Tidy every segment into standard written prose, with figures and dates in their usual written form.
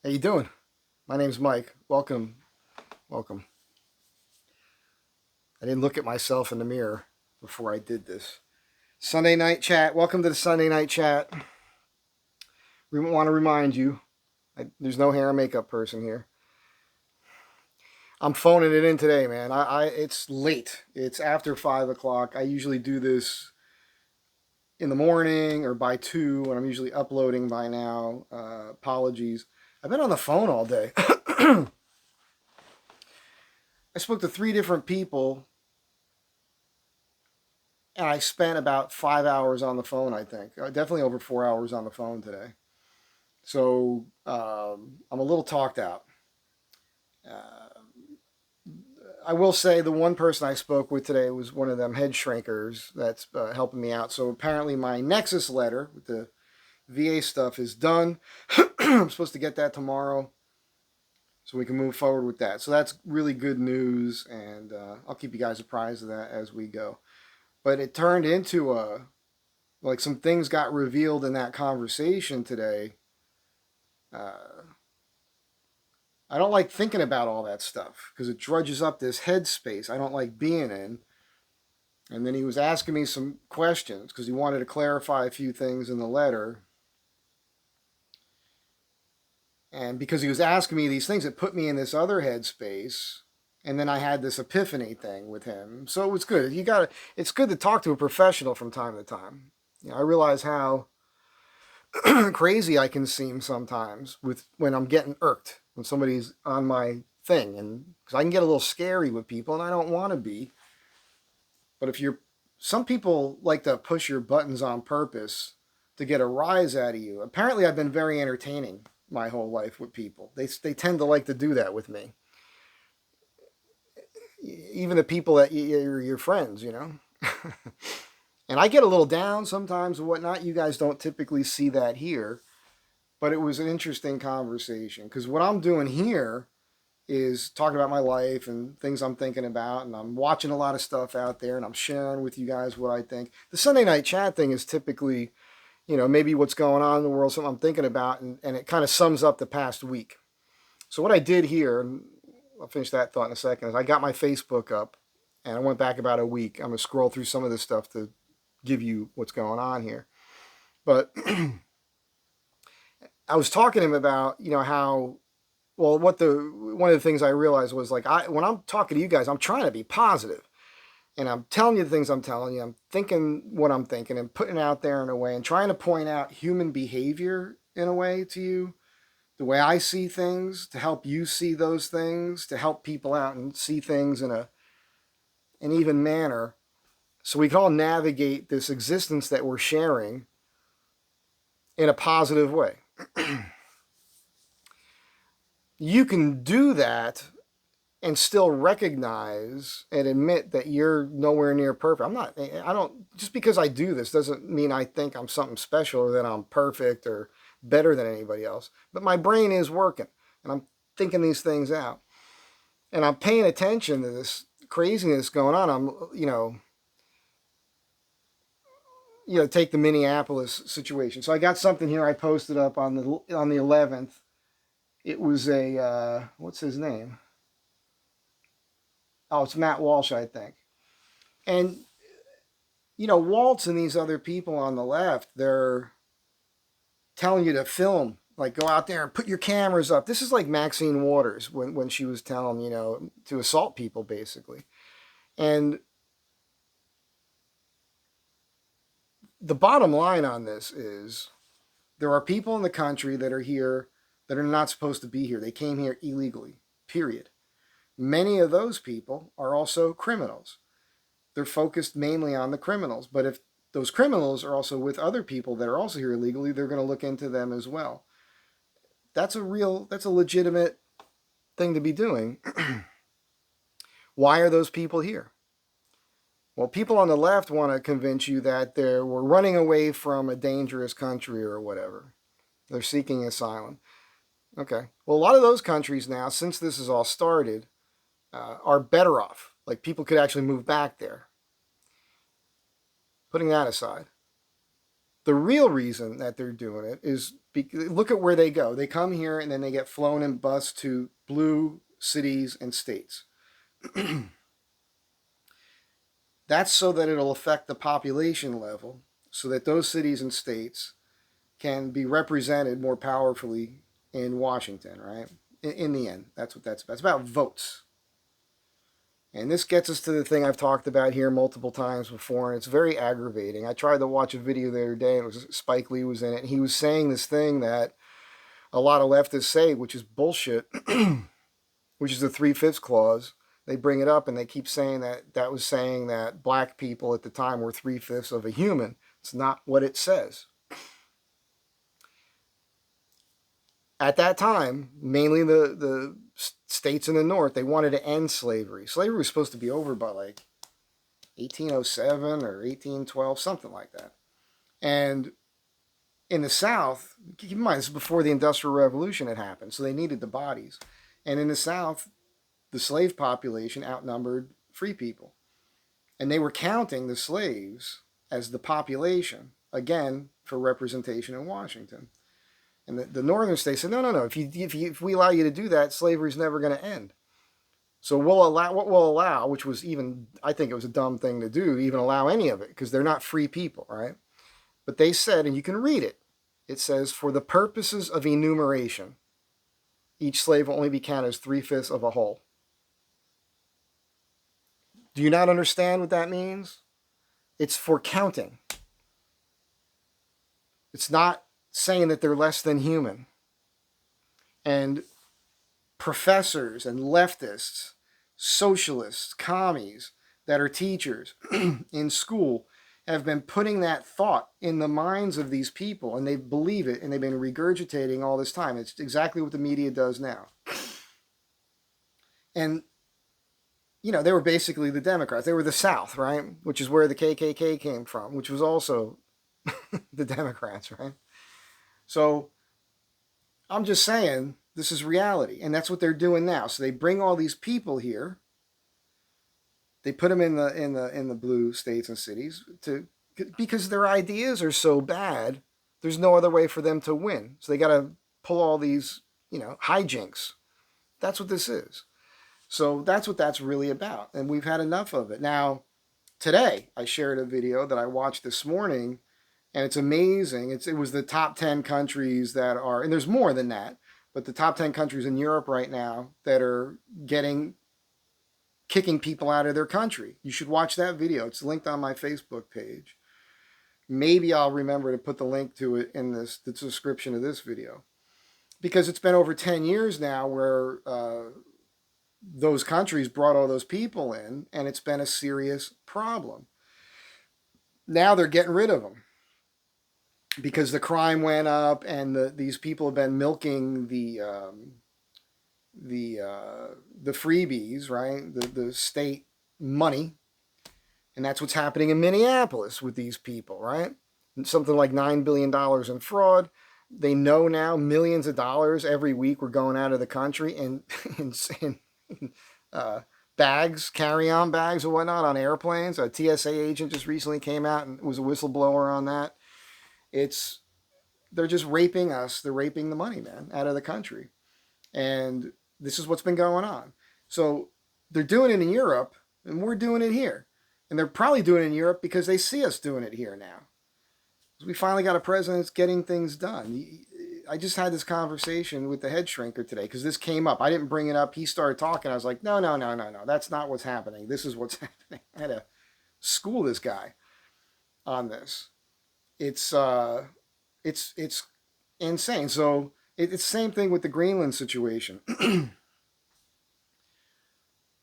How you doing? My name's Mike. Welcome, welcome. I didn't look at myself in the mirror before I did this. Sunday night chat. Welcome to the Sunday night chat. We want to remind you, there's no hair and makeup person here. I'm phoning it in today, man. It's late. It's after 5 o'clock. I usually do this in the morning or by 2, and I'm usually uploading by now. Apologies. I've been on the phone all day. I spoke to 3 different people and I spent about 5 hours on the phone. I think definitely over 4 hours on the phone today. So I'm a little talked out. Uh, I will say the one person I spoke with today was one of them head shrinkers that's helping me out. So apparently my Nexus letter with the VA stuff is done. I'm supposed to get that tomorrow, so we can move forward with that. So that's really good news, and I'll keep you guys apprised of that as we go. But it turned into like some things got revealed in that conversation today. Uh, I don't like thinking about all that stuff because it drudges up this headspace I don't like being in. And then he was asking me some questions because he wanted to clarify a few things in the letter. And because he was asking me these things, it put me in this other headspace. And then I had this epiphany thing with him. So it was good. It's good to talk to a professional from time to time. I realize how crazy I can seem sometimes with when I'm getting irked when somebody's on my thing, and because I can get a little scary with people, and I don't want to be. But if you're, some people like to push your buttons on purpose to get a rise out of you. Apparently, I've been very entertaining my whole life with people. They tend to like to do that with me. Even the people that you're your friends, you know. And I get a little down sometimes and whatnot. You guys don't typically see that here, but it was an interesting conversation because what I'm doing here is talking about my life and things I'm thinking about, and I'm watching a lot of stuff out there, and I'm sharing with you guys what I think. The Sunday night chat thing is typically, maybe what's going on in the world, something I'm thinking about, and it kind of sums up the past week. So what I did here, and I'll finish that thought in a second, is I got my Facebook up, and I went back about a week. I'm gonna scroll through some of this stuff to give you what's going on here. But I was talking to him about, how, well, one of the things I realized was like, when I'm talking to you guys, I'm trying to be positive, and I'm telling you the things I'm telling you. I'm thinking what I'm thinking and putting it out there in a way and trying to point out human behavior in a way to you, the way I see things, to help you see those things, to help people out and see things in an even manner, so we can all navigate this existence that we're sharing in a positive way. You can do that and still recognize and admit that you're nowhere near perfect. I don't, just because I do this doesn't mean I think I'm something special or that I'm perfect or better than anybody else. But my brain is working and I'm thinking these things out. And I'm paying attention to this craziness going on. Take the Minneapolis situation. So I got something here I posted up on the 11th. It was what's his name? Oh, it's Matt Walsh, I think. And Waltz and these other people on the left, they're telling you to film, like go out there and put your cameras up. This is like Maxine Waters when she was telling, to assault people basically. And the bottom line on this is there are people in the country that are here that are not supposed to be here. They came here illegally, period. Many of those people are also criminals. They're focused mainly on the criminals. But if those criminals are also with other people that are also here illegally, they're going to look into them as well. That's a legitimate thing to be doing. Why are those people here? Well, people on the left want to convince you that we're running away from a dangerous country or whatever. They're seeking asylum. Okay. Well, a lot of those countries now, since this has all started, are better off. Like people could actually move back there. Putting that aside, The real reason that they're doing it is, look at where they go. They come here and then they get flown in bus to blue cities and states. That's so that it'll affect the population level, so that those cities and states can be represented more powerfully in Washington, right? In the end, that's what that's about. It's about votes. And this gets us to the thing I've talked about here multiple times before, and it's very aggravating. I tried to watch a video the other day, and it was Spike Lee was in it, and he was saying this thing that a lot of leftists say, which is bullshit, which is the 3/5 clause. They bring it up, and they keep saying that that was saying that black people at the time were 3/5 of a human. It's not what it says. At that time, mainly the states in the North, they wanted to end slavery. Slavery was supposed to be over by like 1807 or 1812, something like that. And in the South, keep in mind, this is before the Industrial Revolution had happened, so they needed the bodies. And in the South, the slave population outnumbered free people. And they were counting the slaves as the population, again, for representation in Washington. And the northern states said, no. If we allow you to do that, slavery's never going to end. So what we'll allow, which was even, I think it was a dumb thing to do, even allow any of it, because they're not free people, right? But they said, and you can read it, it says, for the purposes of enumeration, each slave will only be counted as 3/5 of a whole. Do you not understand what that means? It's for counting. It's not saying that they're less than human. And professors and leftists, socialists, commies that are teachers in school have been putting that thought in the minds of these people, and they believe it, and they've been regurgitating all this time. It's exactly what the media does now. And, you know, they were basically the Democrats. They were the South, right? Which is where the KKK came from, which was also the Democrats, right? So I'm just saying, this is reality, and that's what they're doing now. So they bring all these people here. They put them in the blue states and cities because their ideas are so bad. There's no other way for them to win. So they got to pull all these, hijinks. That's what this is. So that's what that's really about, and we've had enough of it. Now, today I shared a video that I watched this morning. And it's amazing. It was the top 10 countries that are, and there's more than that, but the top 10 countries in Europe right now that are kicking people out of their country. You should watch that video. It's linked on my Facebook page. Maybe I'll remember to put the link to it in the description of this video. Because it's been over 10 years now where those countries brought all those people in, and it's been a serious problem. Now they're getting rid of them, because the crime went up, and these people have been milking the freebies, right? The state money, and that's what's happening in Minneapolis with these people, right? And something like $9 billion in fraud. They know now millions of dollars every week were going out of the country in bags, carry-on bags or whatnot on airplanes. A TSA agent just recently came out and was a whistleblower on that. They're just raping us. They're raping the money, man, out of the country. And this is what's been going on. So they're doing it in Europe, and we're doing it here. And they're probably doing it in Europe because they see us doing it here now. We finally got a president that's getting things done. I just had this conversation with the head shrinker today because this came up. I didn't bring it up. He started talking. I was like, no. That's not what's happening. This is what's happening. I had to school this guy on this. It's insane. So it's the same thing with the Greenland situation.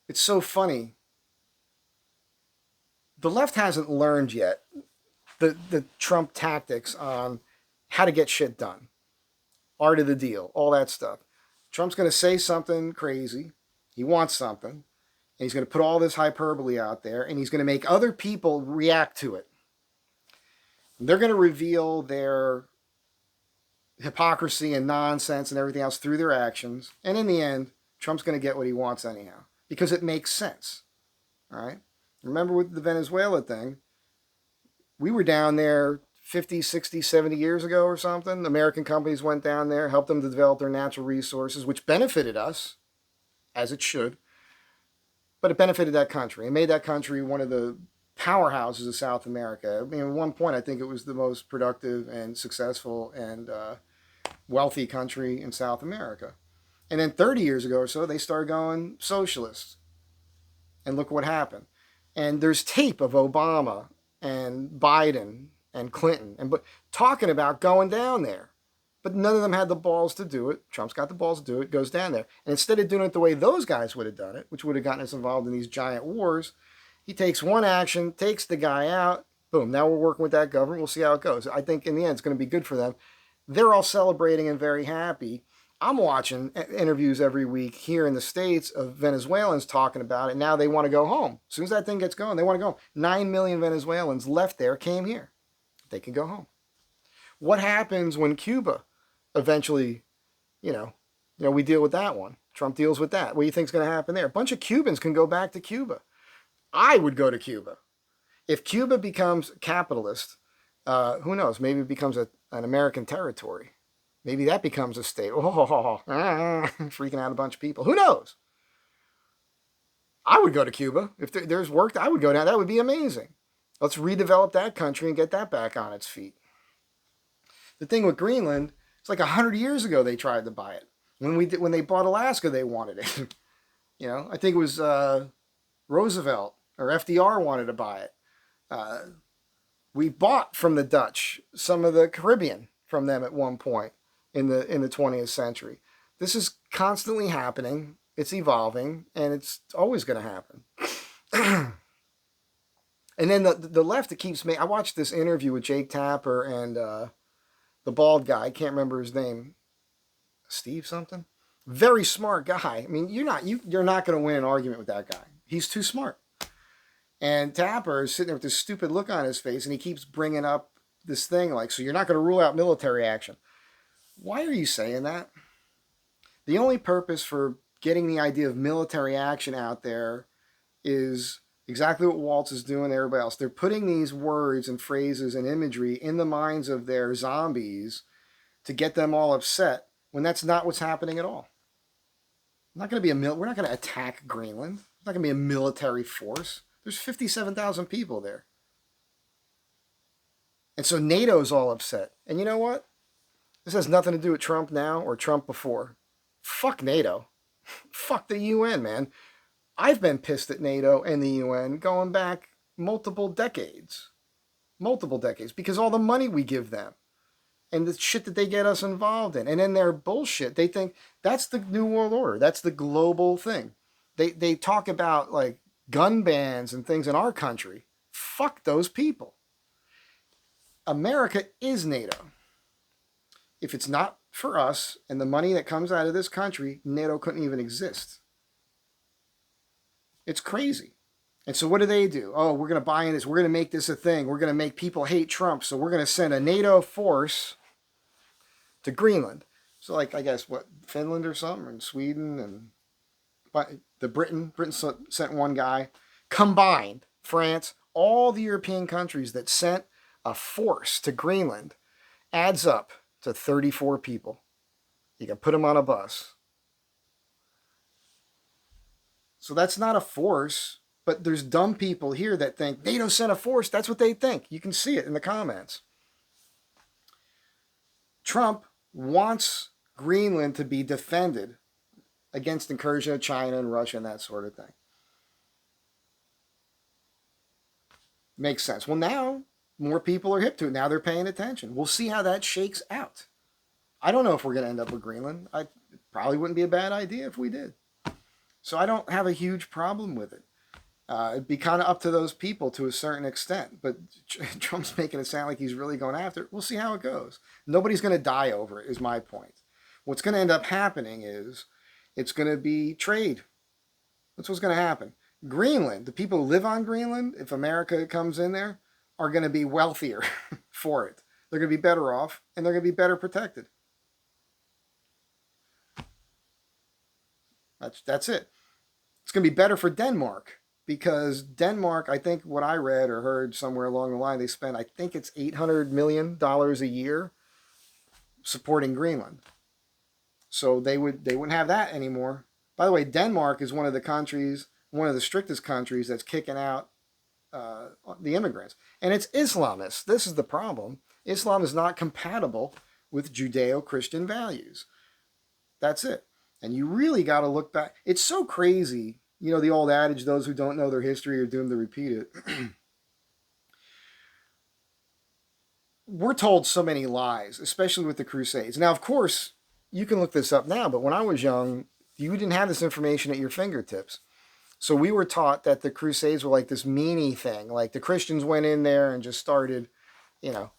It's so funny. The left hasn't learned yet the Trump tactics on how to get shit done. Art of the deal, all that stuff. Trump's going to say something crazy. He wants something. And he's going to put all this hyperbole out there, and he's going to make other people react to it. They're going to reveal their hypocrisy and nonsense and everything else through their actions. And in the end, Trump's going to get what he wants anyhow, because it makes sense. All right? Remember with the Venezuela thing, we were down there 50, 60, 70 years ago or something. American companies went down there, helped them to develop their natural resources, which benefited us, as it should. But it benefited that country. It made that country one of the powerhouses of South America. I mean, at one point, I think it was the most productive and successful and wealthy country in South America. And then 30 years ago or so, they started going socialist. And look what happened. And there's tape of Obama and Biden and Clinton and but talking about going down there. But none of them had the balls to do it. Trump's got the balls to do it, goes down there. And instead of doing it the way those guys would have done it, which would have gotten us involved in these giant wars, he takes one action, takes the guy out, boom, now we're working with that government. We'll see how it goes. I think in the end, it's going to be good for them. They're all celebrating and very happy. I'm watching interviews every week here in the States of Venezuelans talking about it. Now they want to go home. As soon as that thing gets going, they want to go home. 9 million Venezuelans left there, came here. They can go home. What happens when Cuba eventually, we deal with that one? Trump deals with that. What do you think is going to happen there? A bunch of Cubans can go back to Cuba. I would go to Cuba. If Cuba becomes capitalist, who knows? Maybe it becomes an American territory. Maybe that becomes a state. Freaking out a bunch of people. Who knows? I would go to Cuba. If there's work, I would go down. That would be amazing. Let's redevelop that country and get that back on its feet. The thing with Greenland, it's like 100 years ago they tried to buy it. When they bought Alaska, they wanted it. I think it was Roosevelt or FDR wanted to buy it. We bought from the Dutch some of the Caribbean from them at one point in the 20th century. This is constantly happening. It's evolving, and it's always going to happen. And then the left, it keeps I watched this interview with Jake Tapper and the bald guy. I can't remember his name. Steve something. Very smart guy. I mean, you're not going to win an argument with that guy. He's too smart. And Tapper is sitting there with this stupid look on his face, and he keeps bringing up this thing like, so you're not going to rule out military action. Why are you saying that? The only purpose for getting the idea of military action out there is exactly what Waltz is doing and everybody else. They're putting these words and phrases and imagery in the minds of their zombies to get them all upset when that's not what's happening at all. We're not going to attack Greenland. It's not going to be a military force. There's 57,000 people there. And so NATO's all upset. And you know what? This has nothing to do with Trump now or Trump before. Fuck NATO. Fuck the UN, man. I've been pissed at NATO and the UN going back multiple decades. Because all the money we give them and the shit that they get us involved in. And then their bullshit. They think that's the new world order. That's the global thing. They talk about like gun bans and things in our country. Fuck those people. America is NATO. If it's not for us and the money that comes out of this country, NATO couldn't even exist. It's crazy. And so what do? Oh, we're going to buy in this. We're going to make this a thing. We're going to make people hate Trump. So we're going to send a NATO force to Greenland. So like, I guess, Finland or something, and Sweden and Britain sent one guy. Combined, France, all the European countries that sent a force to Greenland adds up to 34 people. You can put them on a bus. So that's not a force, but there's dumb people here that think NATO sent a force. That's what they think. You can see it in the comments. Trump wants Greenland to be defended against incursion of China and Russia and that sort of thing. Makes sense. Well, now more people are hip to it. Now they're paying attention. We'll see how that shakes out. I don't know if we're going to end up with Greenland. It probably wouldn't be a bad idea if we did. So I don't have a huge problem with it. It'd be kind of up to those people to a certain extent. But Trump's making it sound like he's really going after it. We'll see how it goes. Nobody's going to die over it, is my point. What's going to end up happening is it's going to be trade. That's what's going to happen. Greenland, the people who live on Greenland, if America comes in there, are going to be wealthier for it. They're going to be better off, and they're going to be better protected. That's it. It's going to be better for Denmark because Denmark, I think what I read or heard somewhere along the line, they spend, I think it's $800 million a year supporting Greenland. So they wouldn't have that anymore. By the way, Denmark is one of the countries, one of the strictest countries that's kicking out the immigrants, and it's Islamists. This is the problem. Islam is not compatible with Judeo-Christian values. That's it. And you really got to look back. It's so crazy. You know the old adage, those who don't know their history are doomed to repeat it. We're told so many lies, especially with the Crusades. Now, of course, you can look this up now, but when I was young, you didn't have this information at your fingertips. So we were taught that the Crusades were like this meanie thing. Like the Christians went in there and just started, you know,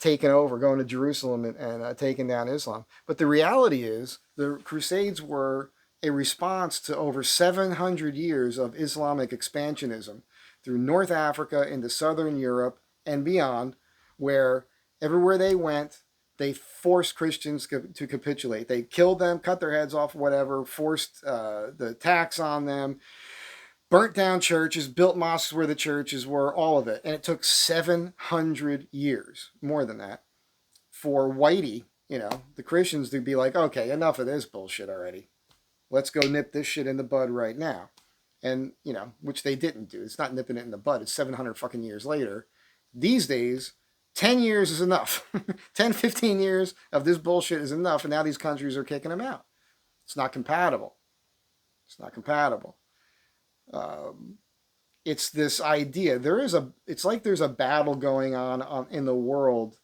taking over, going to Jerusalem and taking down Islam. But the reality is the Crusades were a response to over 700 years of Islamic expansionism through North Africa into Southern Europe and beyond, where everywhere they went, they forced Christians to capitulate. They killed them, cut their heads off, whatever, forced the tax on them, burnt down churches, built mosques where the churches were, all of it. And it took 700 years, more than that, for Whitey, you know, the Christians to be like, okay, enough of this bullshit already. Let's go nip this shit in the bud right now. And, you know, which they didn't do. It's not nipping it in the bud. It's 700 fucking years later. These days, 10 years is enough. 10, 15 years of this bullshit is enough. And now these countries are kicking them out. It's not compatible. It's not compatible. It's this idea. It's like there's a battle going on in the world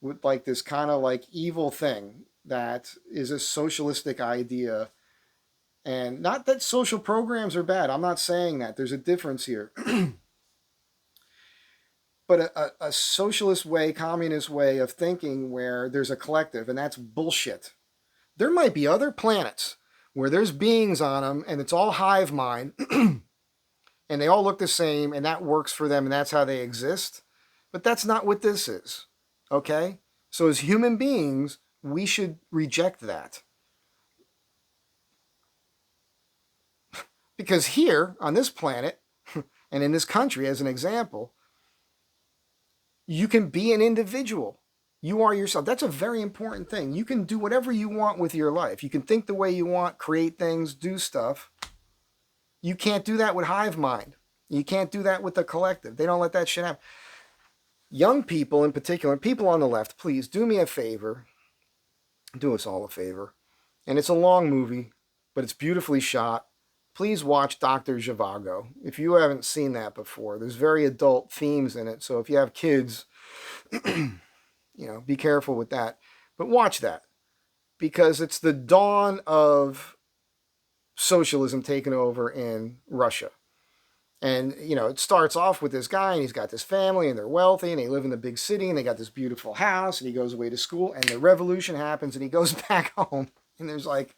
with like this kind of like evil thing that is a socialistic idea. And not that social programs are bad. I'm not saying that. There's a difference here. But a socialist way, communist way of thinking where there's a collective, and that's bullshit. There might be other planets where there's beings on them and it's all hive mind and they all look the same and that works for them and that's how they exist. But that's not what this is. Okay? So as human beings, we should reject that. Because here on this planet and in this country, as an example, you can be an individual. You are yourself. That's a very important thing. You can do whatever you want with your life. You can think the way you want, create things, do stuff. You can't do that with hive mind. You can't do that with the collective. They don't let that shit happen. Young people in particular, people on the left, please do me a favor. Do us all a favor. And it's a long movie, but it's beautifully shot. Please watch Dr. Zhivago. If you haven't seen that before, there's very adult themes in it. So if you have kids, you know, be careful with that. But watch that, because it's the dawn of socialism taking over in Russia. And, you know, it starts off with this guy, and he's got this family, and they're wealthy, and they live in the big city, and they got this beautiful house, and he goes away to school, and the revolution happens, and he goes back home, and there's like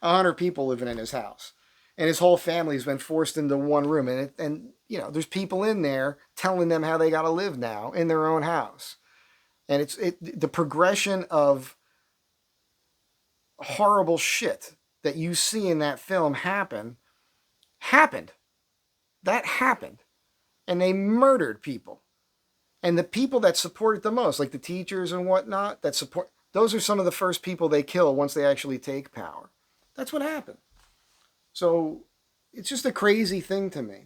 100 people living in his house. And his whole family's been forced into one room. And you know, there's people in there telling them how they got to live now in their own house. And the progression of horrible shit that you see in that film happened. That happened. And they murdered people. And the people that support it the most, like the teachers and whatnot, those are some of the first people they kill once they actually take power. That's what happened. So it's just a crazy thing to me.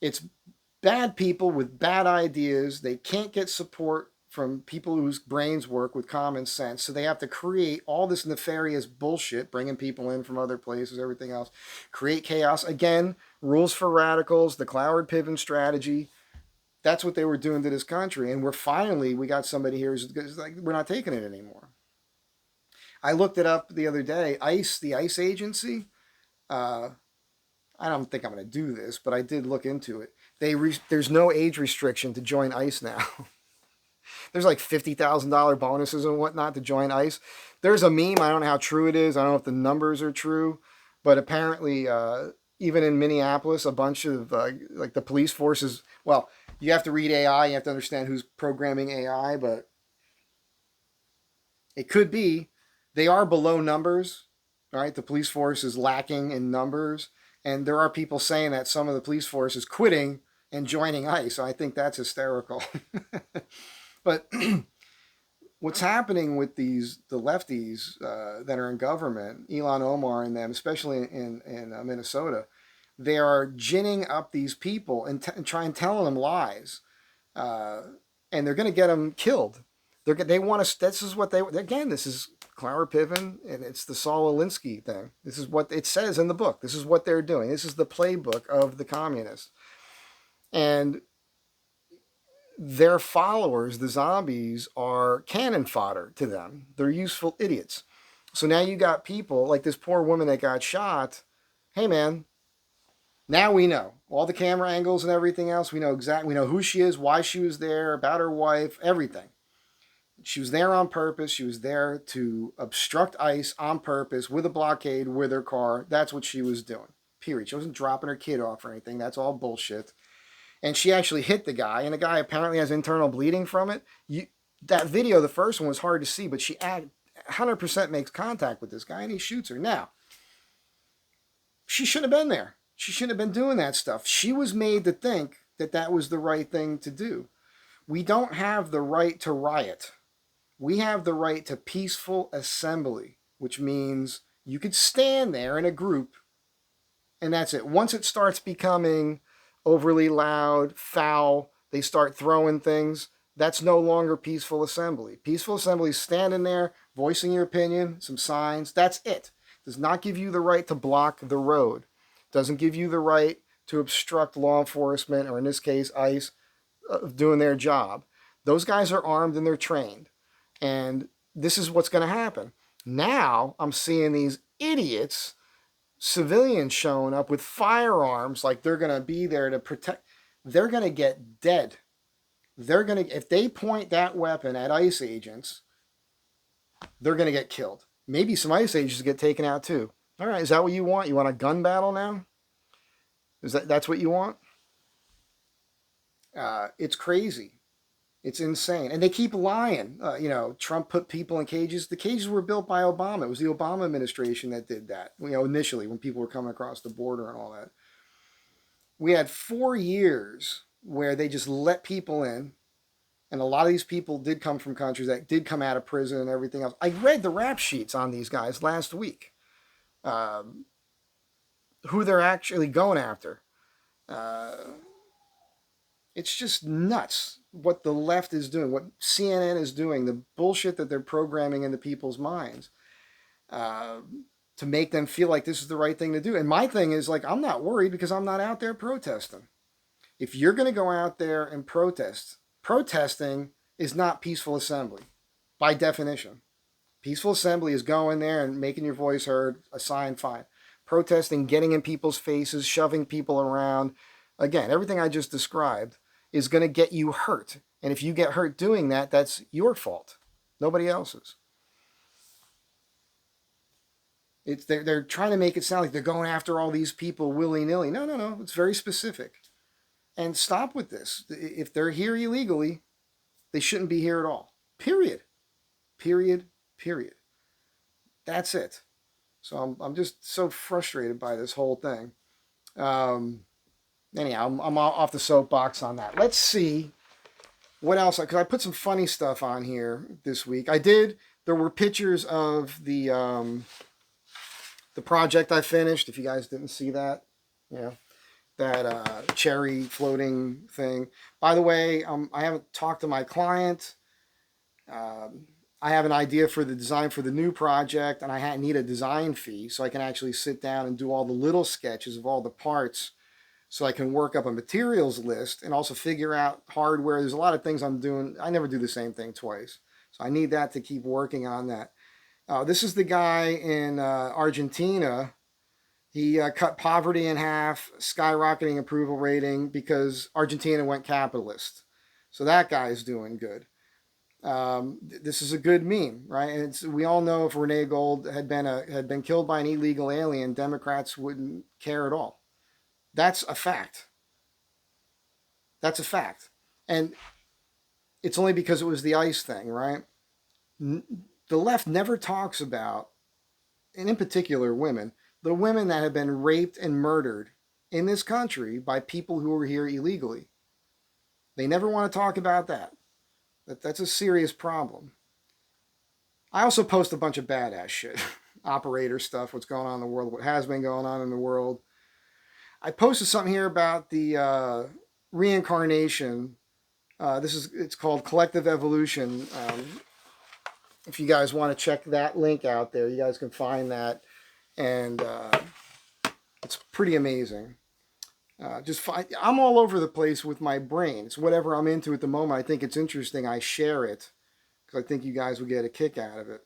It's bad people with bad ideas. They can't get support from people whose brains work with common sense. So they have to create all this nefarious bullshit, bringing people in from other places, everything else. Create chaos. Again, rules for radicals, the Cloward Piven strategy. That's what they were doing to this country. And we got somebody here who's like, we're not taking it anymore. I looked it up the other day. ICE, the ICE agency. I don't think I'm going to do this, but I did look into it. There's no age restriction to join ICE now. There's like $50,000 bonuses and whatnot to join ICE. There's a meme. I don't know how true it is. I don't know if the numbers are true, but apparently, even in Minneapolis, a bunch of like the police forces. Well, you have to read AI. You have to understand who's programming AI, but it could be. They are below numbers, all right? The police force is lacking in numbers, And there are people saying that some of the police force is quitting and joining ICE. I think that's hysterical. But what's happening with the lefties that are in government, Elon Omar and them, especially in Minnesota, they are ginning up these people and trying telling them lies, and they're going to get them killed. They want to. This is what they again. This is Clara Piven, and it's the Saul Alinsky thing. This is what it says in the book. This is what they're doing. This is the playbook of the communists, and their followers, the zombies, are cannon fodder to them. They're useful idiots. So now you got people like this poor woman that got shot. Hey man, now we know all the camera angles and everything else. We know exactly. We know who she is, why she was there, about her wife, everything. She was there on purpose. She was there to obstruct ICE on purpose with a blockade with her car. That's what she was doing. Period. She wasn't dropping her kid off or anything. That's all bullshit. And she actually hit the guy, and the guy apparently has internal bleeding from it. That video, the first one, was hard to see, but she 100% makes contact with this guy, and he shoots her. Now, she shouldn't have been there. She shouldn't have been doing that stuff. She was made to think that that was the right thing to do. We don't have the right to riot. We have the right to peaceful assembly, which means you could stand there in a group, and that's it. Once it starts becoming overly loud, foul, they start throwing things, that's no longer peaceful assembly. Peaceful assembly is standing there, voicing your opinion, some signs, that's it. Does not give you the right to block the road. Doesn't give you the right to obstruct law enforcement, or in this case, ICE, doing their job. Those guys are armed and they're trained. And this is what's going to happen. Now I'm seeing these idiots, civilians showing up with firearms like they're going to be there to protect. They're going to get dead. If they point that weapon at ICE agents, they're going to get killed. Maybe some ICE agents get taken out too. All right, is that what you want? You want a gun battle now? That's what you want? It's crazy. It's insane. And they keep lying. Trump put people in cages. The cages were built by Obama. It was the Obama administration that did that, initially when people were coming across the border and all that. We had 4 years where they just let people in. And a lot of these people did come from countries that did come out of prison and everything else. I read the rap sheets on these guys last week. Who they're actually going after. It's just nuts what the left is doing, what CNN is doing, the bullshit that they're programming into people's minds to make them feel like this is the right thing to do. And my thing is, like, I'm not worried because I'm not out there protesting. If you're going to go out there and protest, protesting is not peaceful assembly by definition. Peaceful assembly is going there and making your voice heard, a sign, fine. Protesting, getting in people's faces, shoving people around. Again, everything I just described is going to get you hurt. And if you get hurt doing that, that's your fault. Nobody else's. They're trying to make it sound like they're going after all these people willy-nilly. No. It's very specific. And stop with this. If they're here illegally, they shouldn't be here at all. Period. That's it. So I'm just so frustrated by this whole thing. Anyhow, I'm off the soapbox on that. Let's see what else. Because I put some funny stuff on here this week. There were pictures of the project I finished. If you guys didn't see that, that cherry floating thing. By the way, I haven't talked to my client. I have an idea for the design for the new project, and I need a design fee so I can actually sit down and do all the little sketches of all the parts so I can work up a materials list and also figure out hardware. There's a lot of things I'm doing. I never do the same thing twice. So I need that to keep working on that. This is the guy in Argentina. He cut poverty in half, skyrocketing approval rating because Argentina went capitalist. So that guy is doing good. This is a good meme, right? And we all know if Renee Gold had been killed by an illegal alien, Democrats wouldn't care at all. That's a fact. And it's only because it was the ICE thing, right? The left never talks about, and in particular women, the women that have been raped and murdered in this country by people who are here illegally. They never want to talk about that. That's a serious problem. I also post a bunch of badass shit. Operator stuff, what's going on in the world, what has been going on in the world. I posted something here about the reincarnation. It's called Collective Evolution. If you guys want to check that link out there, you guys can find that. And it's pretty amazing. I'm all over the place with my brain. It's whatever I'm into at the moment. I think it's interesting. I share it because I think you guys will get a kick out of it.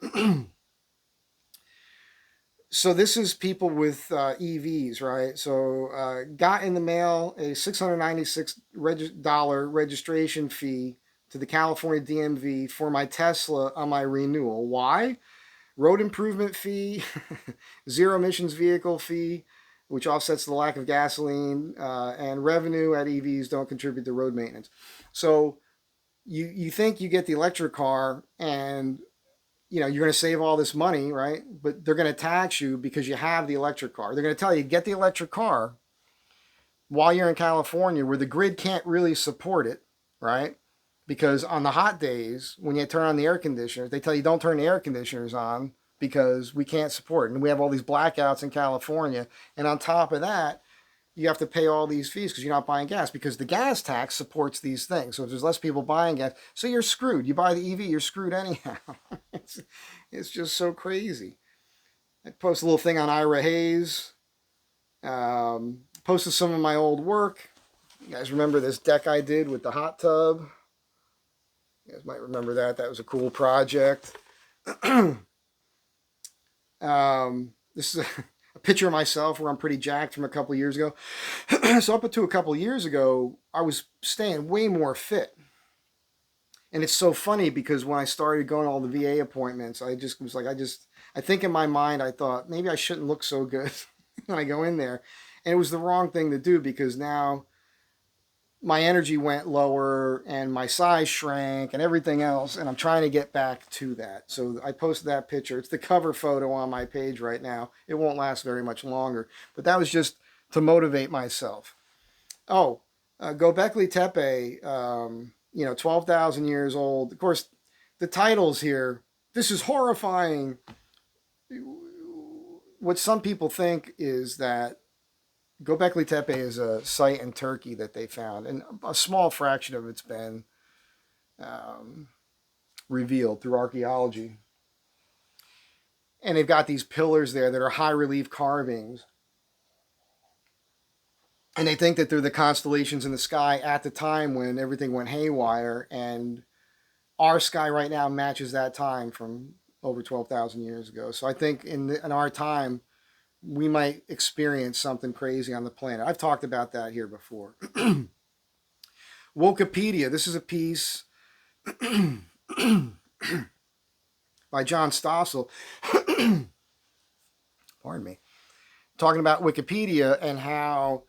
So this is people with EVs, right? So got in the mail a $696 registration fee to the California DMV for my Tesla on my renewal. Why? Road improvement fee, zero emissions vehicle fee, which offsets the lack of gasoline, and revenue at EVs don't contribute to road maintenance. So you think you get the electric car and you're going to save all this money, right? But they're going to tax you because you have the electric car. They're going to tell you, get the electric car while you're in California where the grid can't really support it, right? Because on the hot days, when you turn on the air conditioners, they tell you don't turn the air conditioners on because we can't support it. And we have all these blackouts in California. And on top of that, you have to pay all these fees because you're not buying gas because the gas tax supports these things. So if there's less people buying gas, so you're screwed. You buy the EV, you're screwed anyhow. It's just so crazy. I posted a little thing on Ira Hayes. Posted some of my old work. You guys remember this deck I did with the hot tub? You guys might remember that. That was a cool project. This is a picture of myself where I'm pretty jacked from a couple of years ago. So up until a couple of years ago, I was staying way more fit. And it's so funny because when I started going to all the VA appointments, I just was like, I think in my mind, I thought maybe I shouldn't look so good when I go in there. And it was the wrong thing to do because now my energy went lower and my size shrank and everything else. And I'm trying to get back to that. So I posted that picture. It's the cover photo on my page right now. It won't last very much longer. But that was just to motivate myself. Oh, Göbekli Tepe, 12,000 years old. Of course, the titles here, this is horrifying. What some people think is that Göbekli Tepe is a site in Turkey that they found, and a small fraction of it's been revealed through archaeology. And they've got these pillars there that are high relief carvings. And they think that they're the constellations in the sky at the time when everything went haywire. And our sky right now matches that time from over 12,000 years ago. So I think in our time, we might experience something crazy on the planet. I've talked about that here before. Wikipedia. This is a piece by John Stossel. Pardon me. Talking about Wikipedia and how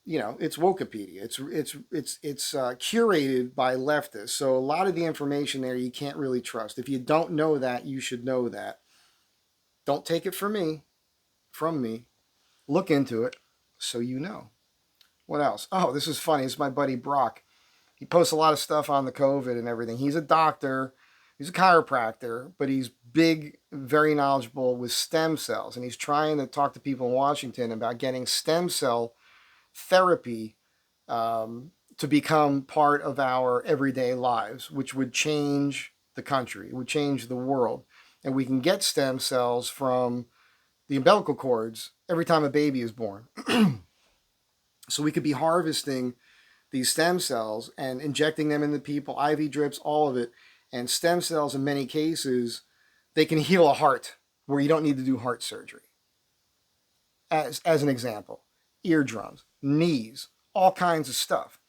it's Wikipedia. It's curated by leftists. So a lot of the information there you can't really trust. If you don't know that, you should know that. Don't take it from me. Look into it so you know. What else? Oh, this is funny. This is my buddy Brock. He posts a lot of stuff on the COVID and everything. He's a doctor. He's a chiropractor, but he's big, very knowledgeable with stem cells. And he's trying to talk to people in Washington about getting stem cell therapy to become part of our everyday lives, which would change the country. It would change the world. And we can get stem cells from the umbilical cords every time a baby is born. So we could be harvesting these stem cells and injecting them into people, IV drips, all of it. And stem cells, in many cases, they can heal a heart where you don't need to do heart surgery. As an example, eardrums, knees, all kinds of stuff.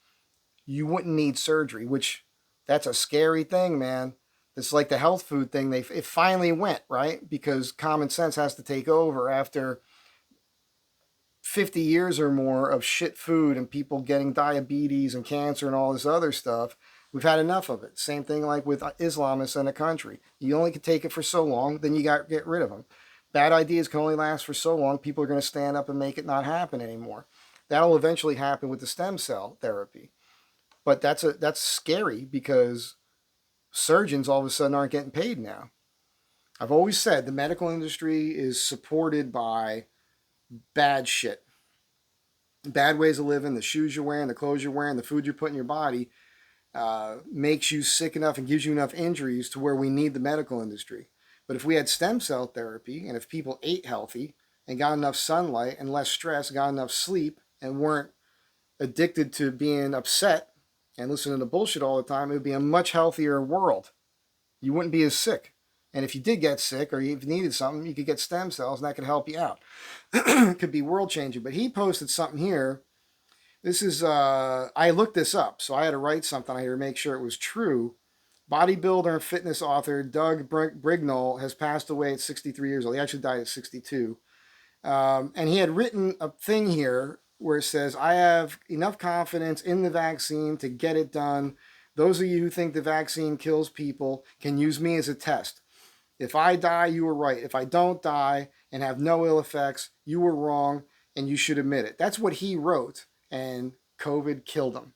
You wouldn't need surgery, which that's a scary thing, man. It's like the health food thing. It finally went, right? Because common sense has to take over after 50 years or more of shit food and people getting diabetes and cancer and all this other stuff. We've had enough of it. Same thing like with Islamists in the country. You only can take it for so long, then you got to get rid of them. Bad ideas can only last for so long. People are going to stand up and make it not happen anymore. That'll eventually happen with the stem cell therapy. But that's scary because surgeons all of a sudden aren't getting paid now. I've always said the medical industry is supported by bad shit. Bad ways of living, the shoes you're wearing, the clothes you're wearing, the food you're putting in your body makes you sick enough and gives you enough injuries to where we need the medical industry. But if we had stem cell therapy and if people ate healthy and got enough sunlight and less stress, got enough sleep and weren't addicted to being upset and listening to bullshit all the time, it would be a much healthier world. You wouldn't be as sick. And if you did get sick or you needed something, you could get stem cells and that could help you out. It could be world changing. But he posted something here. This is, I looked this up, so I had to write something. I had to make sure it was true. Bodybuilder and fitness author Doug Brignall has passed away at 63 years old. He actually died at 62. And he had written a thing here where it says, I have enough confidence in the vaccine to get it done. Those of you who think the vaccine kills people can use me as a test. If I die, you were right. If I don't die and have no ill effects, you were wrong and you should admit it. That's what he wrote, and COVID killed him.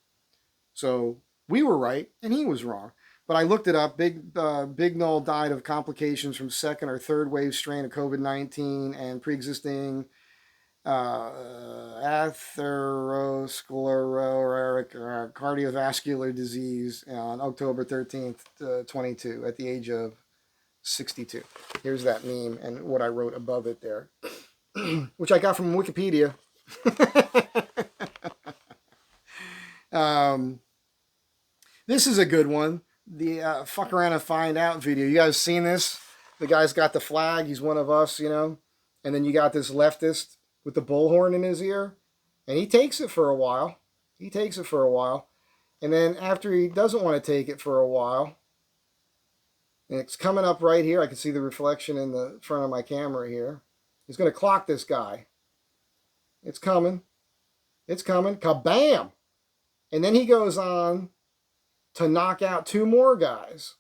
So we were right and he was wrong. But I looked it up. Bignall died of complications from second or third wave strain of COVID-19 and pre-existing atherosclerotic cardiovascular disease on October 13th, 22, at the age of 62. Here's that meme and what I wrote above it there, which I got from Wikipedia. This is a good one. The fuck around and find out video. You guys seen this? The guy's got the flag. He's one of us, you know. And then you got this leftist with the bullhorn in his ear. And he takes it for a while. And then after he doesn't want to take it for a while, and it's coming up right here. I can see the reflection in the front of my camera here. He's going to clock this guy. It's coming. Kabam! And then he goes on to knock out two more guys.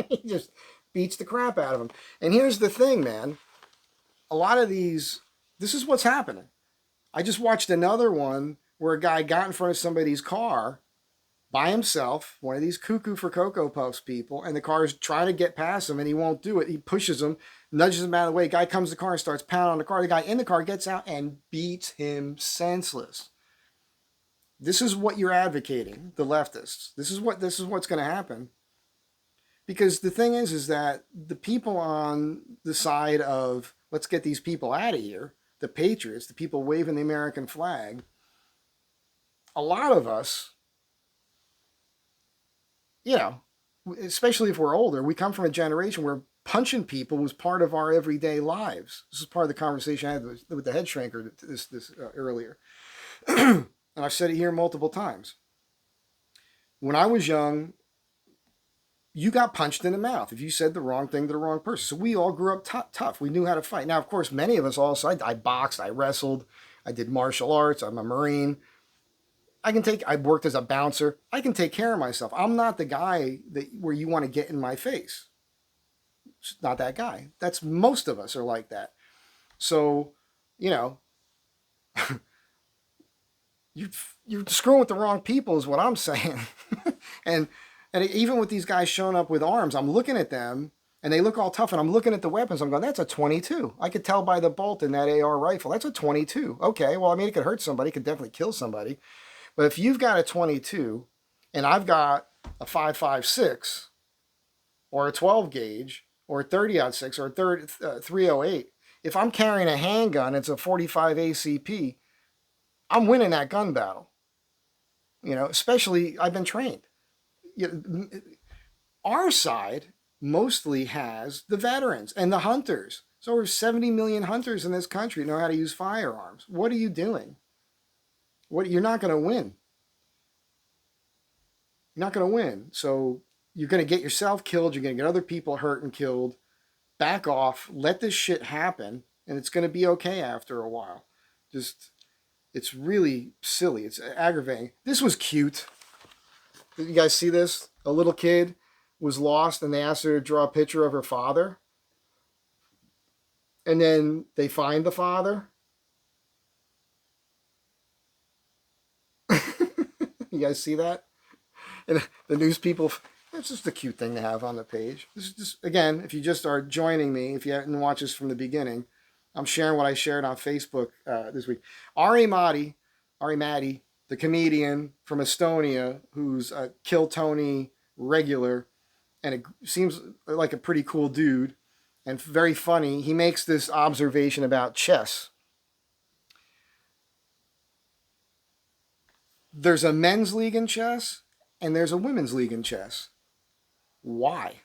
He just beats the crap out of them. And here's the thing, man. A lot of these, this is what's happening. I just watched another one where a guy got in front of somebody's car by himself, one of these cuckoo for Cocoa Puffs people, and the car's trying to get past him and he won't do it. He pushes him, nudges him out of the way. The guy comes to the car and starts pounding on the car. The guy in the car gets out and beats him senseless. This is what you're advocating, the leftists. This is what's going to happen. Because the thing is that the people on the side of let's get these people out of here, the patriots, the people waving the American flag, a lot of us, you know, especially if we're older, we come from a generation where punching people was part of our everyday lives. This is part of the conversation I had with the head shrinker this earlier. And I've said it here multiple times. When I was young, you got punched in the mouth if you said the wrong thing to the wrong person. So we all grew up tough. We knew how to fight. Now, of course, many of us also, I boxed, I wrestled, I did martial arts, I'm a Marine. I worked as a bouncer. I can take care of myself. I'm not the guy where you want to get in my face. It's not that guy. That's most of us are like that. So, you know, you're screwing with the wrong people is what I'm saying. and even with these guys showing up with arms, I'm looking at them and they look all tough and I'm looking at the weapons. I'm going, that's a 22. I could tell by the bolt in that AR rifle. That's a 22. Okay, well, I mean, it could hurt somebody. It could definitely kill somebody. But if you've got a 22 and I've got a 5.56 or a 12 gauge or a 30-06 or a 308, if I'm carrying a handgun, it's a 45 ACP, I'm winning that gun battle. You know, especially I've been trained. Our side mostly has the veterans and the hunters. So over 70 million hunters in this country know how to use firearms. What are you doing? You're not going to win. You're not going to win. So you're going to get yourself killed. You're going to get other people hurt and killed. Back off. Let this shit happen. And it's going to be okay after a while. It's really silly. It's aggravating. This was cute. Did you guys see this? A little kid was lost and they asked her to draw a picture of her father. And then they find the father. You guys see that? And the news people, it's just a cute thing to have on the page. This is just, again, if you just are joining me, if you haven't watched this from the beginning, I'm sharing what I shared on Facebook this week. Ari Mahdi, the comedian from Estonia, who's a Kill Tony regular, and it seems like a pretty cool dude and very funny. He makes this observation about chess. There's a men's league in chess and there's a women's league in chess. Why?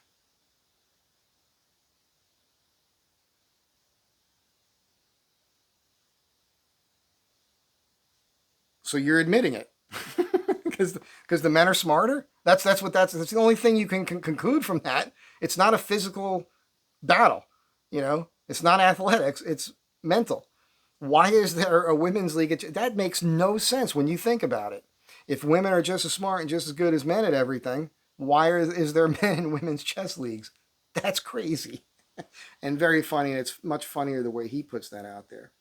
So you're admitting it. Because the men are smarter. That's the only thing you can conclude from that. It's not a physical battle, you know. It's not athletics. It's mental. Why is there a women's league? That makes no sense when you think about it. If women are just as smart and just as good as men at everything, why is there men and women's chess leagues? That's crazy and very funny. And it's much funnier the way he puts that out there.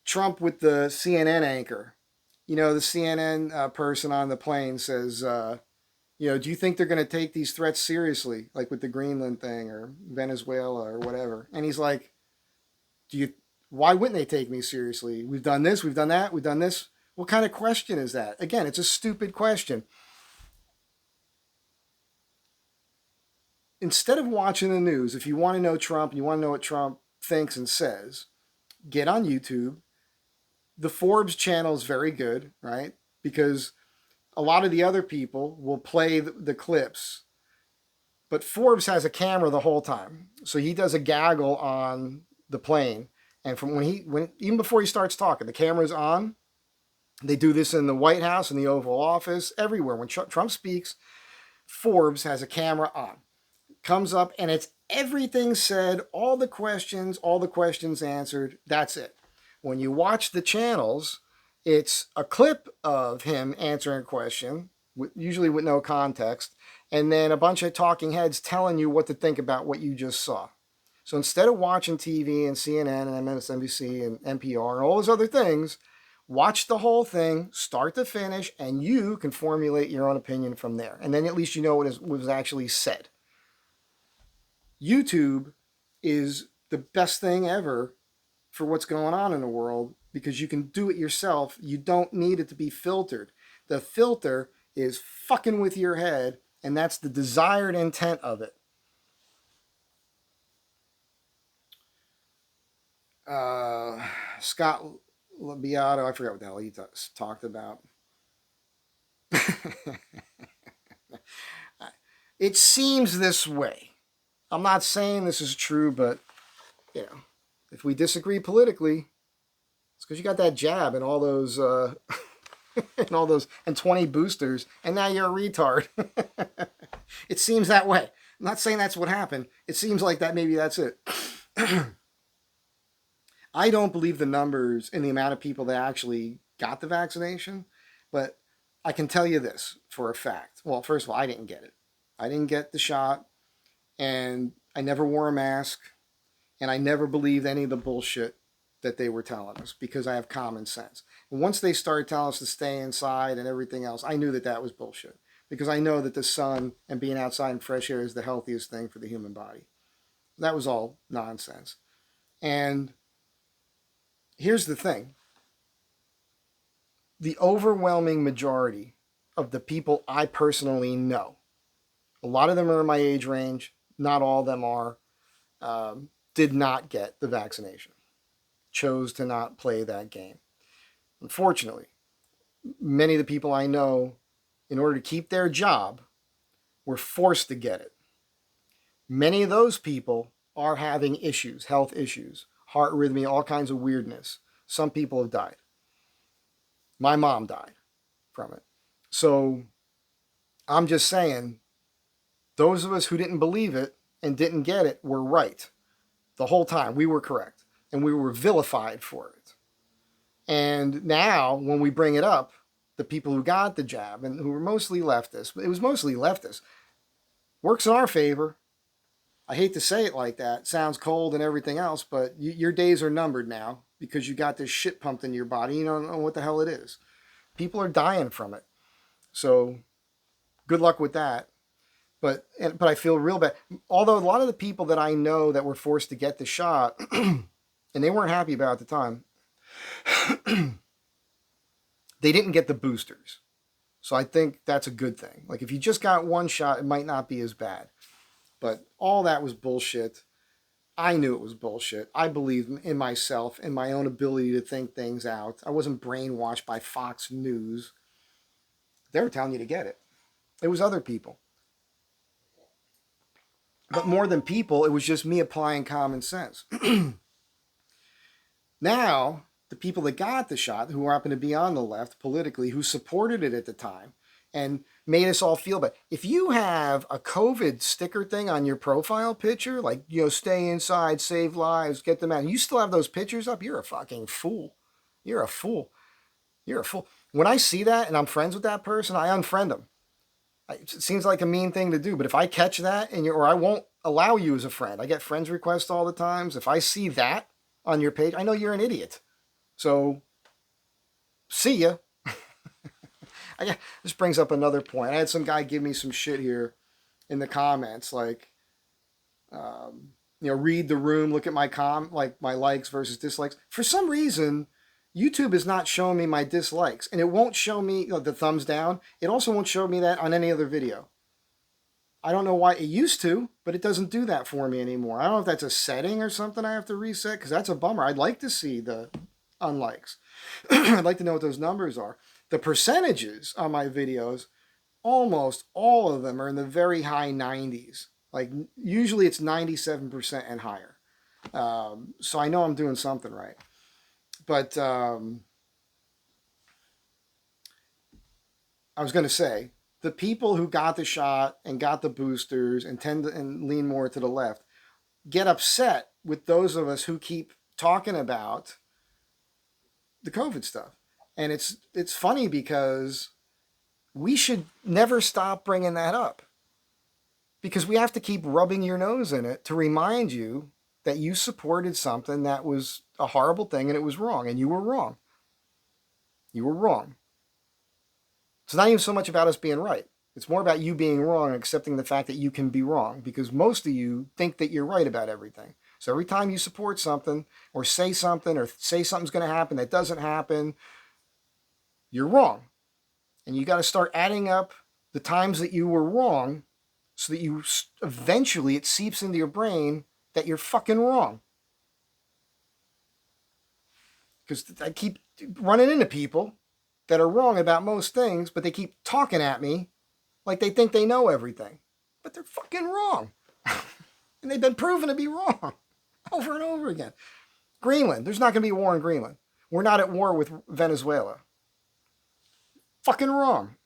Trump with the CNN anchor. You know, the CNN person on the plane says, you know, do you think they're going to take these threats seriously, like with the Greenland thing or Venezuela or whatever? And he's like, why wouldn't they take me seriously? We've done this, we've done that, we've done this. What kind of question is that? Again, it's a stupid question. Instead of watching the news, if you want to know Trump and you want to know what Trump thinks and says, get on YouTube. The Forbes channel is very good, right? Because a lot of the other people will play the clips, but Forbes has a camera the whole time. So he does a gaggle on the plane. And from even before he starts talking, the camera's on. They do this in the White House, in the Oval Office, everywhere. When Trump speaks, Forbes has a camera on. Comes up and it's everything said, all the questions answered. That's it. When you watch the channels, it's a clip of him answering a question, usually with no context, and then a bunch of talking heads telling you what to think about what you just saw. So instead of watching TV and CNN and MSNBC and NPR and all those other things, watch the whole thing, start to finish, and you can formulate your own opinion from there. And then at least you know what was actually said. YouTube is the best thing ever for what's going on in the world because you can do it yourself. You don't need it to be filtered. The filter is fucking with your head, and that's the desired intent of it. Scott Beato, I forgot what the hell he talked about. It seems this way. I'm not saying this is true, but, you know, if we disagree politically, it's because you got that jab and all those, and 20 boosters, and now you're a retard. It seems that way. I'm not saying that's what happened. It seems like that maybe that's it. I don't believe the numbers in the amount of people that actually got the vaccination, but I can tell you this for a fact. Well, first of all, I didn't get it. I didn't get the shot, and I never wore a mask, and I never believed any of the bullshit that they were telling us because I have common sense. And once they started telling us to stay inside and everything else, I knew that that was bullshit because I know that the sun and being outside in fresh air is the healthiest thing for the human body. That was all nonsense. And here's the thing. The overwhelming majority of the people I personally know, a lot of them are in my age range, not all of them are, did not get the vaccination, chose to not play that game. Unfortunately, many of the people I know, in order to keep their job, were forced to get it. Many of those people are having issues, health issues, heart arrhythmia, all kinds of weirdness. Some people have died. My mom died from it. So I'm just saying, those of us who didn't believe it and didn't get it were right. The whole time we were correct. And we were vilified for it. And now when we bring it up, the people who got the jab and who were mostly leftists, it was mostly leftists, works in our favor. I hate to say it like that. It sounds cold and everything else, but your days are numbered now because you got this shit pumped into your body. You don't know what the hell it is. People are dying from it. So good luck with that. But I feel real bad. Although a lot of the people that I know that were forced to get the shot, and they weren't happy about it at the time, they didn't get the boosters. So I think that's a good thing. Like if you just got one shot, it might not be as bad. But all that was bullshit. I knew it was bullshit. I believed in myself and my own ability to think things out. I wasn't brainwashed by Fox News. They were telling you to get it. It was other people. But more than people, it was just me applying common sense. Now, the people that got the shot, who happen to be on the left politically, who supported it at the time and made us all feel bad. If you have a COVID sticker thing on your profile picture, like, stay inside, save lives, get them out, and you still have those pictures up, you're a fucking fool. You're a fool. You're a fool. When I see that and I'm friends with that person, I unfriend them. It seems like a mean thing to do, but if I catch that or I won't allow you as a friend. I get friends requests all the times. If I see that on your page, I know you're an idiot. So, see ya. This brings up another point. I had some guy give me some shit here in the comments, like, read the room, look at my my likes versus dislikes. For some reason, YouTube is not showing me my dislikes, and it won't show me the thumbs down. It also won't show me that on any other video. I don't know why. It used to, but it doesn't do that for me anymore. I don't know if that's a setting or something I have to reset, because that's a bummer. I'd like to see the unlikes. I'd like to know what those numbers are. The percentages on my videos, almost all of them are in the very high 90s. Like, usually it's 97% and higher. So I know I'm doing something right. But I was going to say, the people who got the shot and got the boosters and tend to and lean more to the left get upset with those of us who keep talking about the COVID stuff. And it's funny because we should never stop bringing that up, because we have to keep rubbing your nose in it to remind you that you supported something that was a horrible thing and it was wrong, and you were wrong. You were wrong. It's not even so much about us being right. It's more about you being wrong and accepting the fact that you can be wrong, because most of you think that you're right about everything. So every time you support something or say something's going to happen that doesn't happen, you're wrong. And you got to start adding up the times that you were wrong so that you eventually it seeps into your brain that you're fucking wrong. Because I keep running into people that are wrong about most things, but they keep talking at me like they think they know everything. But they're fucking wrong. And they've been proven to be wrong over and over again. Greenland. There's not going to be a war in Greenland. We're not at war with Venezuela. Fucking wrong.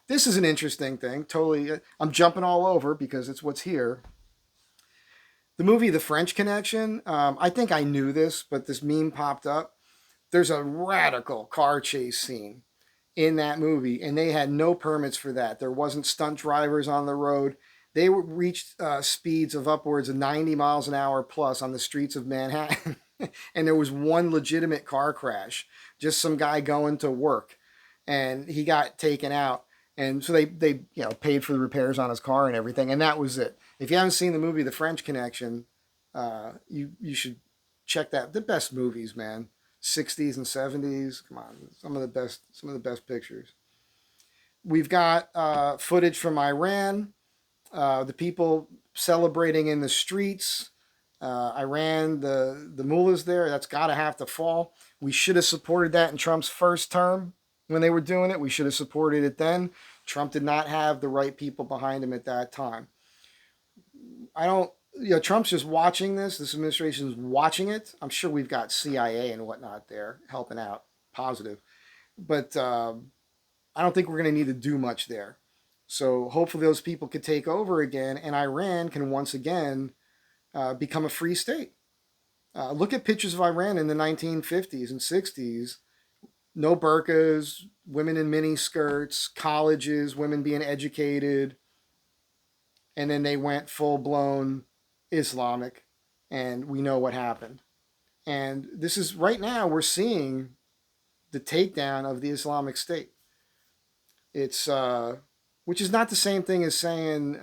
This is an interesting thing. Totally. I'm jumping all over because it's what's here. The movie The French Connection. I think I knew this, but this meme popped up. There's a radical car chase scene in that movie, and they had no permits for that. There wasn't stunt drivers on the road. They reached speeds of upwards of 90 miles an hour plus on the streets of Manhattan. And there was one legitimate car crash, just some guy going to work, and he got taken out. And so they paid for the repairs on his car and everything, and that was it. If you haven't seen the movie The French Connection, you should check that. The best movies, man. 60s and 70s. Come on, some of the best pictures. We've got footage from Iran. The people celebrating in the streets. Iran, the mullahs there. That's got to have to fall. We should have supported that in Trump's first term when they were doing it. We should have supported it then. Trump did not have the right people behind him at that time. Trump's just watching this. This administration is watching it. I'm sure we've got CIA and whatnot there helping out, positive. But I don't think we're going to need to do much there. So hopefully those people could take over again, and Iran can once again become a free state. Look at pictures of Iran in the 1950s and 60s. No burqas, women in mini skirts, colleges, women being educated. And then they went full-blown Islamic, and we know what happened. And this is right now we're seeing the takedown of the Islamic State. It's which is not the same thing as saying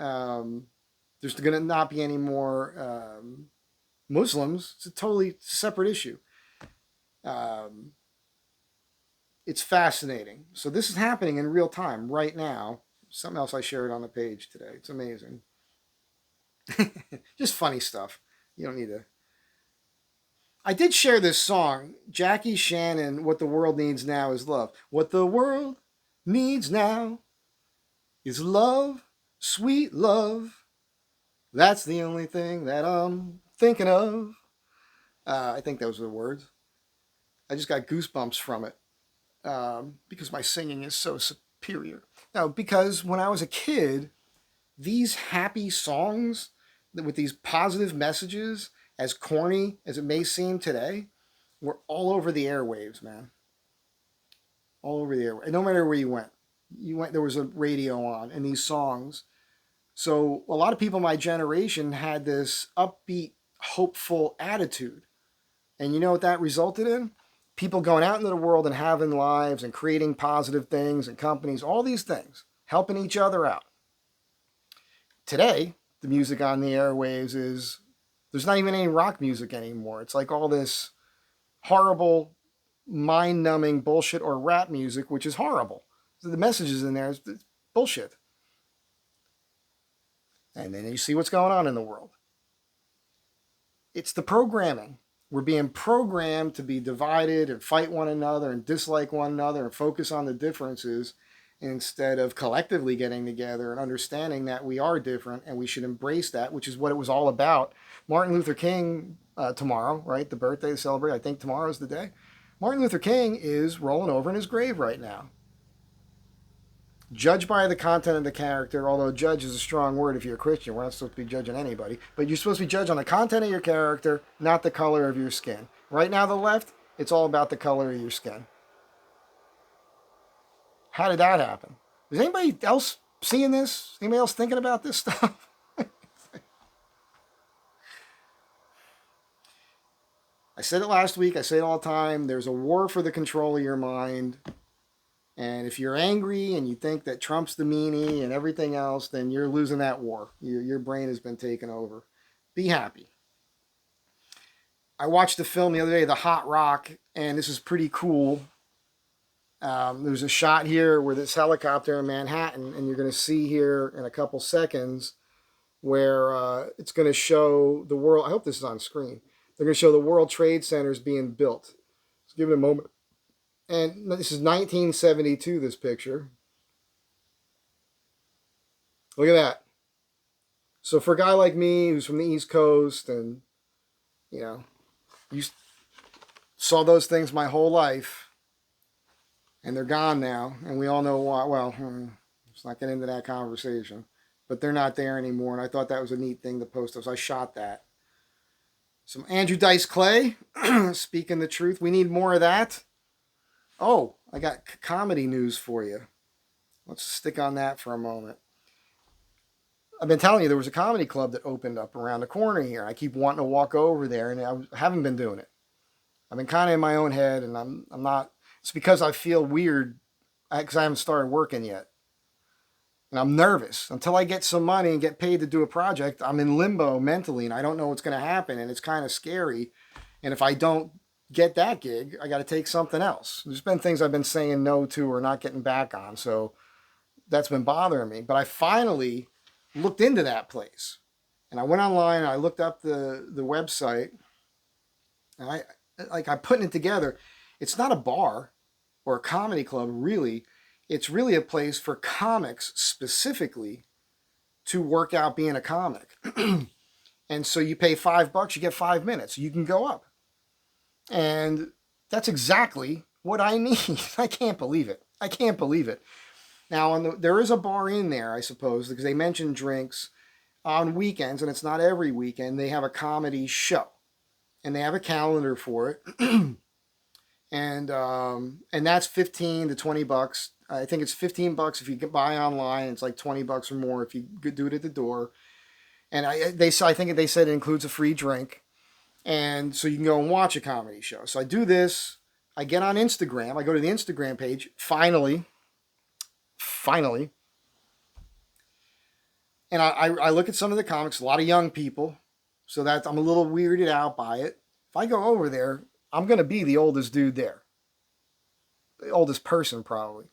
there's going to not be any more Muslims. It's a totally separate issue. Um, it's fascinating. So this is happening in real time right now. Something else I shared on the page today. It's amazing. Just funny stuff. You don't need to. I did share this song, Jackie Shannon, What the World Needs Now is Love. What the world needs now is love, sweet love. That's the only thing that I'm thinking of. I think those were the words. I just got goosebumps from it because my singing is so superior. Now, because when I was a kid, these happy songs with these positive messages, as corny as it may seem today, were all over the airwaves, man. All over the airwaves. No matter where you went, there was a radio on, and these songs. So a lot of people in my generation had this upbeat, hopeful attitude. And you know what that resulted in? People going out into the world and having lives and creating positive things and companies, all these things, helping each other out. Today, the music on the airwaves is, there's not even any rock music anymore. It's like all this horrible, mind-numbing bullshit or rap music, which is horrible. So the messages in there is bullshit. And then you see what's going on in the world. It's the programming. We're being programmed to be divided and fight one another and dislike one another and focus on the differences instead of collectively getting together and understanding that we are different and we should embrace that, which is what it was all about. Martin Luther King tomorrow, right? The birthday to celebrate. I think tomorrow is the day. Martin Luther King is rolling over in his grave right now. Judge by the content of the character, although judge is a strong word if you're a Christian. We're not supposed to be judging anybody. But you're supposed to be judged on the content of your character, not the color of your skin. Right now, the left, it's all about the color of your skin. How did that happen? Is anybody else seeing this? Anybody else thinking about this stuff? I said it last week. I say it all the time. There's a war for the control of your mind. And if you're angry and you think that Trump's the meanie and everything else, then you're losing that war. Your brain has been taken over. Be happy. I watched a film the other day, The Hot Rock, and this is pretty cool. There's a shot here where this helicopter in Manhattan, and you're going to see here in a couple seconds where it's going to show the world. I hope this is on screen. They're going to show the World Trade Centers being built. Let's give it a moment. And this is 1972, this picture. Look at that. So for a guy like me who's from the East Coast and, you know, you saw those things my whole life and they're gone now. And we all know why. Well, let's not get into that conversation. But they're not there anymore. And I thought that was a neat thing to post. So I shot that. Some Andrew Dice Clay, speaking the truth. We need more of that. Oh, I got comedy news for you. Let's stick on that for a moment. I've been telling you there was a comedy club that opened up around the corner here. I keep wanting to walk over there, and I haven't been doing it. I've been kind of in my own head, and I'm not. It's because I feel weird because I haven't started working yet. And I'm nervous. Until I get some money and get paid to do a project, I'm in limbo mentally, and I don't know what's going to happen, and it's kind of scary. And if I don't get that gig, I got to take something else. There's been things I've been saying no to or not getting back on, so that's been bothering me. But I finally looked into that place, and I went online and I looked up the website, and I'm putting it together. It's not a bar or a comedy club, really. It's really a place for comics specifically to work out being a comic. And so you pay $5, you get 5 minutes. You can go up. And that's exactly what I need. I can't believe it. I can't believe it. Now, there is a bar in there, I suppose, because they mentioned drinks on weekends, and it's not every weekend. They have a comedy show, and they have a calendar for it. and that's 15 to 20 bucks. I think it's 15 bucks if you can buy online. It's like 20 bucks or more if you could do it at the door. And I think they said it includes a free drink, and so you can go and watch a comedy show. So I do this. I get on Instagram. I go to the Instagram page. Finally, and I look at some of the comics. A lot of young people, so that I'm a little weirded out by it. If I go over there, I'm gonna be the oldest dude there, the oldest person probably,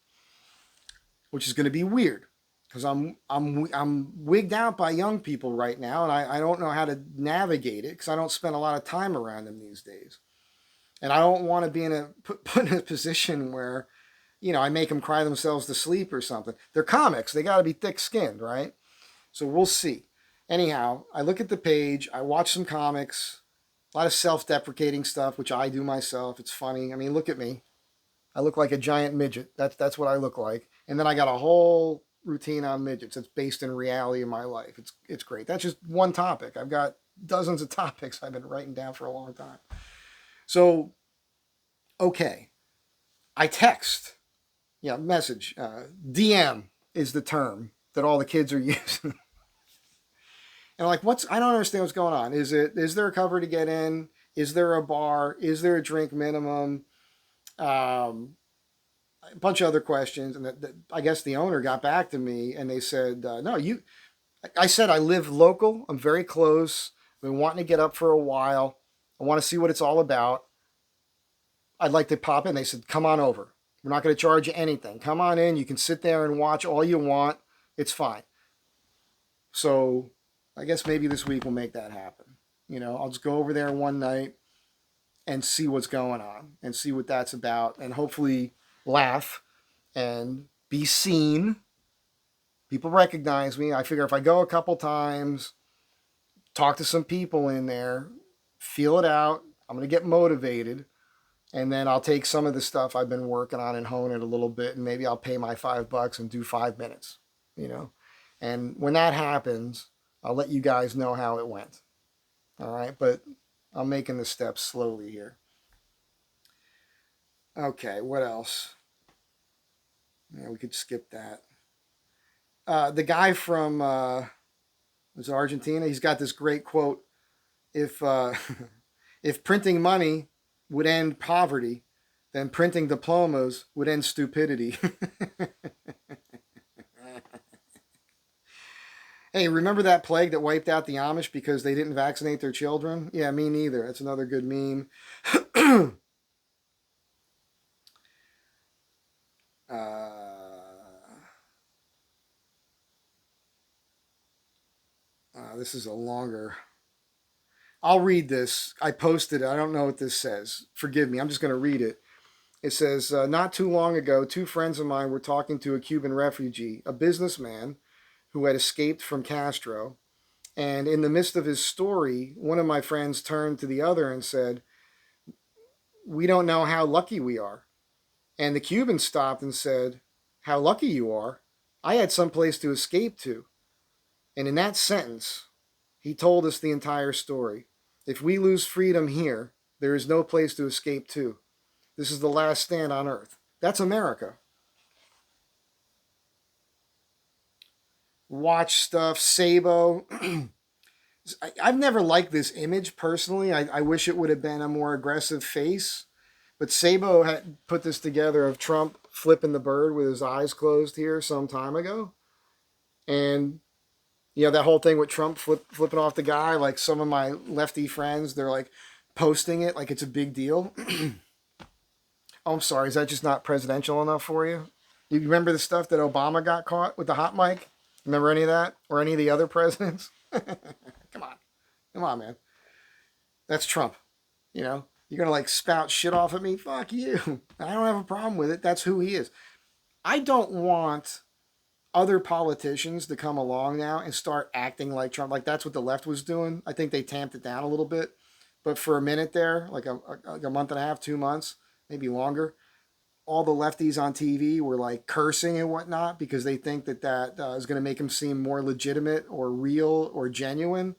which is gonna be weird because I'm wigged out by young people right now, and I don't know how to navigate it because I don't spend a lot of time around them these days, and I don't want to be put in a position where, I make them cry themselves to sleep or something. They're comics; they got to be thick-skinned, right? So we'll see. Anyhow, I look at the page. I watch some comics, a lot of self-deprecating stuff, which I do myself. It's funny. I mean, look at me. I look like a giant midget. That's what I look like. And then I got a whole routine on midgets. It's based in reality in my life. It's great. That's just one topic. I've got dozens of topics I've been writing down for a long time. So, okay, I text. Yeah, message. DM is the term that all the kids are using. And like, I don't understand what's going on. Is there a cover to get in? Is there a bar? Is there a drink minimum? A bunch of other questions. And I guess the owner got back to me and they said, no, I said, I live local. I'm very close. I've been wanting to get up for a while. I want to see what it's all about. I'd like to pop in. They said, come on over. We're not going to charge you anything. Come on in. You can sit there and watch all you want. It's fine. So I guess maybe this week we'll make that happen. I'll just go over there one night and see what's going on and see what that's about and hopefully laugh and be seen. People recognize me. I figure if I go a couple times, talk to some people in there, feel it out, I'm going to get motivated. And then I'll take some of the stuff I've been working on and hone it a little bit. And maybe I'll pay my $5 and do 5 minutes, And when that happens, I'll let you guys know how it went. All right. But I'm making the steps slowly here. Okay. What else? Yeah, we could skip that. The guy from was Argentina. He's got this great quote. If printing money would end poverty, then printing diplomas would end stupidity. Hey, remember that plague that wiped out the Amish because they didn't vaccinate their children? Yeah, me neither. That's another good meme. This is a longer. I'll read this. I posted it. I don't know what this says. Forgive me. I'm just going to read it. It says, not too long ago, 2 friends of mine were talking to a Cuban refugee, a businessman who had escaped from Castro. And in the midst of his story, one of my friends turned to the other and said, we don't know how lucky we are. And the Cuban stopped and said, how lucky you are. I had some place to escape to. And in that sentence, he told us the entire story. If we lose freedom here, there is no place to escape to. This is the last stand on earth. That's America. Watch stuff, Sabo. I've never liked this image personally. I wish it would have been a more aggressive face. But Sabo had put this together of Trump flipping the bird with his eyes closed here some time ago. And that whole thing with Trump flipping off the guy, like some of my lefty friends, they're like posting it like it's a big deal. Oh, I'm sorry. Is that just not presidential enough for you? You remember the stuff that Obama got caught with the hot mic? Remember any of that? Or any of the other presidents? Come on, man. That's Trump. You're going to like spout shit off at me? Fuck you. I don't have a problem with it. That's who he is. I don't want other politicians to come along now and start acting like Trump. Like that's what the left was doing. I think they tamped it down a little bit. But for a minute there, like a month and a half, 2 months, maybe longer, all the lefties on TV were like cursing and whatnot because they think that is going to make them seem more legitimate or real or genuine.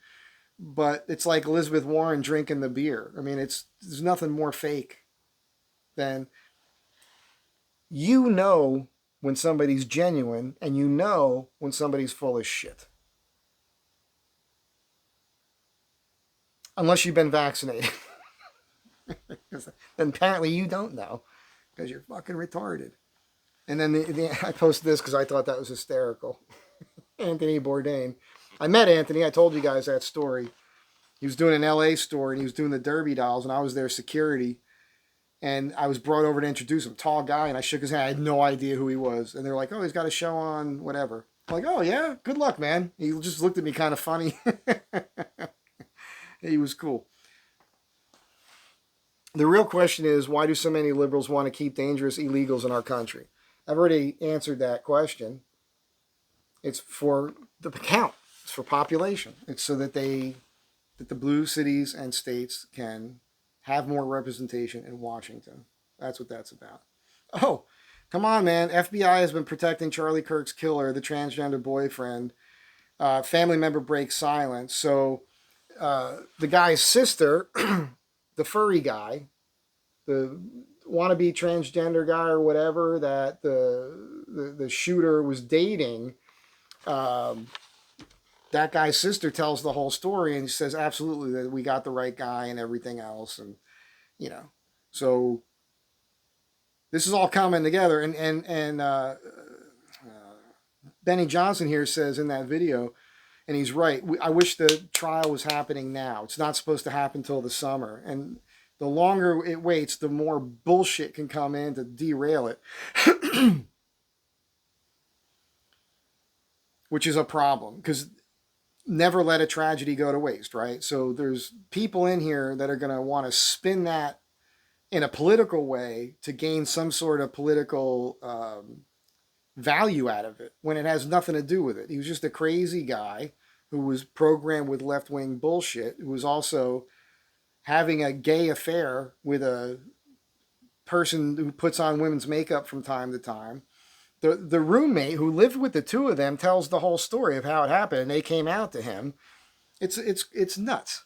But it's like Elizabeth Warren drinking the beer. I mean, there's nothing more fake than when somebody's genuine and when somebody's full of shit. unless you've been vaccinated. Then apparently you don't know because you're fucking retarded. And then I posted this because I thought that was hysterical. Anthony Bourdain. I met Anthony. I told you guys that story. He was doing an LA store and he was doing the Derby dolls, and I was their security. And I was brought over to introduce him. Tall guy, and I shook his hand. I had no idea who he was. And they're like, oh, he's got a show on whatever. I'm like, oh, yeah? Good luck, man. He just looked at me kind of funny. He was cool. The real question is, why do so many liberals want to keep dangerous illegals in our country? I've already answered that question. It's for the count. It's for population. It's so that the blue cities and states can have more representation in Washington. That's what that's about. Oh, come on, man. FBI has been protecting Charlie Kirk's killer, the transgender boyfriend. Family member breaks silence. So the guy's sister, the furry guy, the wannabe transgender guy or whatever that the shooter was dating, that guy's sister tells the whole story and says absolutely that we got the right guy and everything else. And, you know, so this is all coming together. And Benny Johnson here says in that video, and he's right, I wish the trial was happening now. It's not supposed to happen till the summer. And the longer it waits, the more bullshit can come in to derail it. Which is a problem, because never let a tragedy go to waste, right? So there's people in here that are going to want to spin that in a political way to gain some sort of political value out of it when it has nothing to do with it. He was just a crazy guy who was programmed with left-wing bullshit, who was also having a gay affair with a person who puts on women's makeup from time to time. The roommate who lived with the two of them tells the whole story of how it happened, and they came out to him. It's nuts.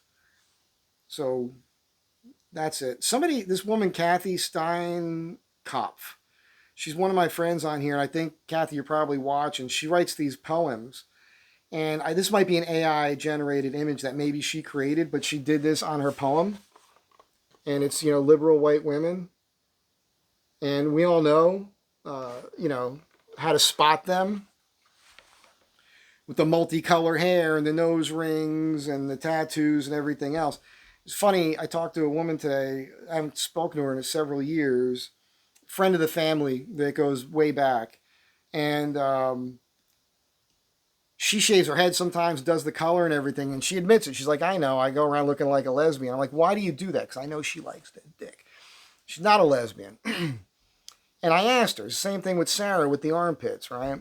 So that's it. This woman, Kathy Steinkopf, she's one of my friends on here, and I think, Kathy, you're probably watching. She writes these poems, and this might be an AI-generated image that maybe she created, but she did this on her poem, and it's, liberal white women, and we all know, how to spot them with the multicolor hair and the nose rings and the tattoos and everything else. It's funny, I talked to a woman today, I haven't spoken to her in several years, friend of the family that goes way back, and she shaves her head sometimes, does the color and everything, and she admits it. She's like, I know, I go around looking like a lesbian. I'm like, why do you do that? Because I know she likes that dick. She's not a lesbian. And I asked her, same thing with Sarah with the armpits, right?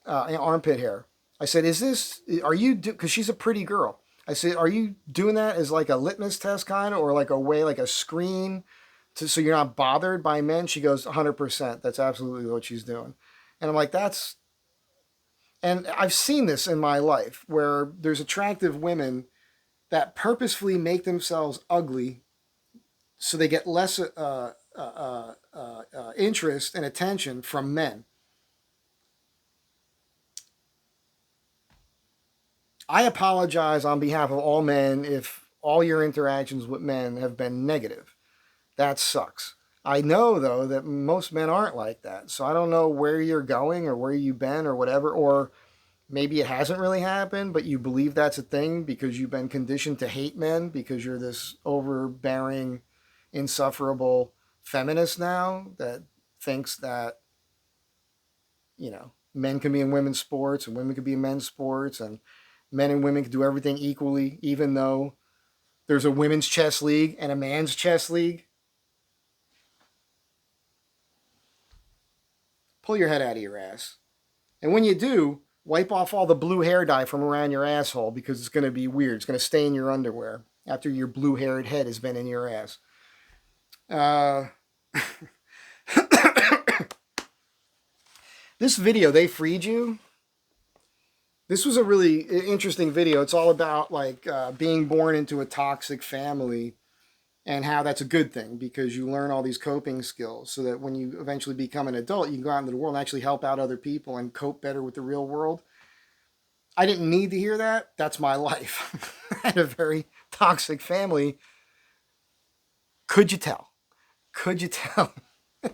Armpit hair. I said, because she's a pretty girl. I said, are you doing that as like a litmus test kind of, or like a screen so you're not bothered by men? She goes, 100%. That's absolutely what she's doing. And I'm like, and I've seen this in my life where there's attractive women that purposefully make themselves ugly so they get less interest and attention from men. I apologize on behalf of all men if all your interactions with men have been negative. That sucks. I know, though, that most men aren't like that. So I don't know where you're going or where you've been or whatever. Or maybe it hasn't really happened, but you believe that's a thing because you've been conditioned to hate men because you're this overbearing, insufferable feminist now that thinks that, men can be in women's sports and women can be in men's sports and men and women can do everything equally, even though there's a women's chess league and a man's chess league. Pull your head out of your ass. And when you do, wipe off all the blue hair dye from around your asshole because it's going to be weird. It's going to stain your underwear after your blue-haired head has been in your ass. This video, They Freed You. This was a really interesting video. It's all about being born into a toxic family and how that's a good thing because you learn all these coping skills so that when you eventually become an adult, you can go out into the world and actually help out other people and cope better with the real world. I didn't need to hear that. That's my life. I had a very toxic family. Could you tell? Could you tell? I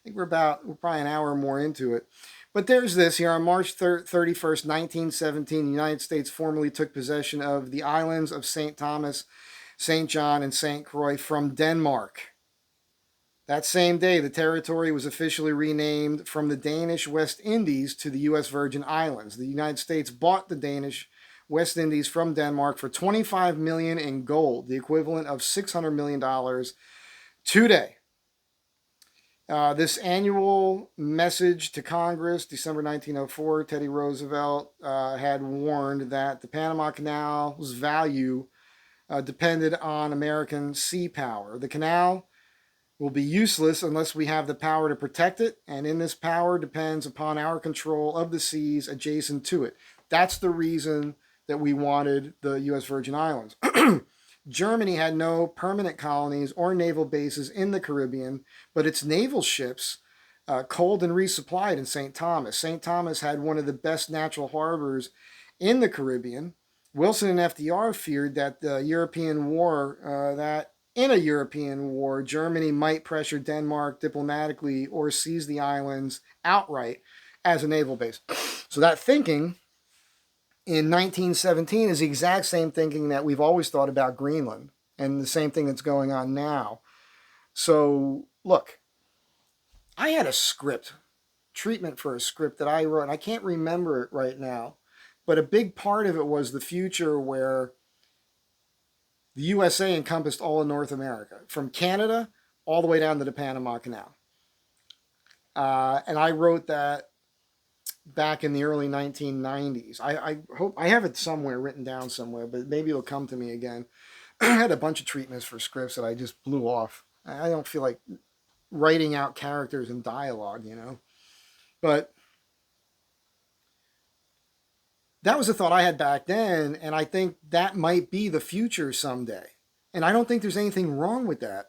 think we're probably an hour more into it. But there's this here. On March 31st, 1917, the United States formally took possession of the islands of St. Thomas, St. John, and St. Croix from Denmark. That same day, the territory was officially renamed from the Danish West Indies to the U.S. Virgin Islands. The United States bought the Danish West Indies from Denmark for $25 million in gold, the equivalent of $600 million today. This annual message to Congress, December 1904, Teddy Roosevelt had warned that the Panama Canal's value depended on American sea power. The canal will be useless unless we have the power to protect it, and in this power depends upon our control of the seas adjacent to it. That's the reason that we wanted the U.S. Virgin Islands. Germany had no permanent colonies or naval bases in the Caribbean, but its naval ships coaled and resupplied in St. Thomas. St. Thomas had one of the best natural harbors in the Caribbean. Wilson and FDR feared that in a European war, Germany might pressure Denmark diplomatically or seize the islands outright as a naval base. So that thinking in 1917 is the exact same thinking that we've always thought about Greenland, and the same thing that's going on now. So, look, I had a treatment for a script that I wrote, and I can't remember it right now, but a big part of it was the future where the USA encompassed all of North America, from Canada all the way down to the Panama Canal. And I wrote that back in the early 1990s. I hope I have it somewhere written down somewhere, but maybe it'll come to me again. I had a bunch of treatments for scripts that I just blew off. I don't feel like writing out characters and dialogue, But that was a thought I had back then, and I think that might be the future someday. And I don't think there's anything wrong with that.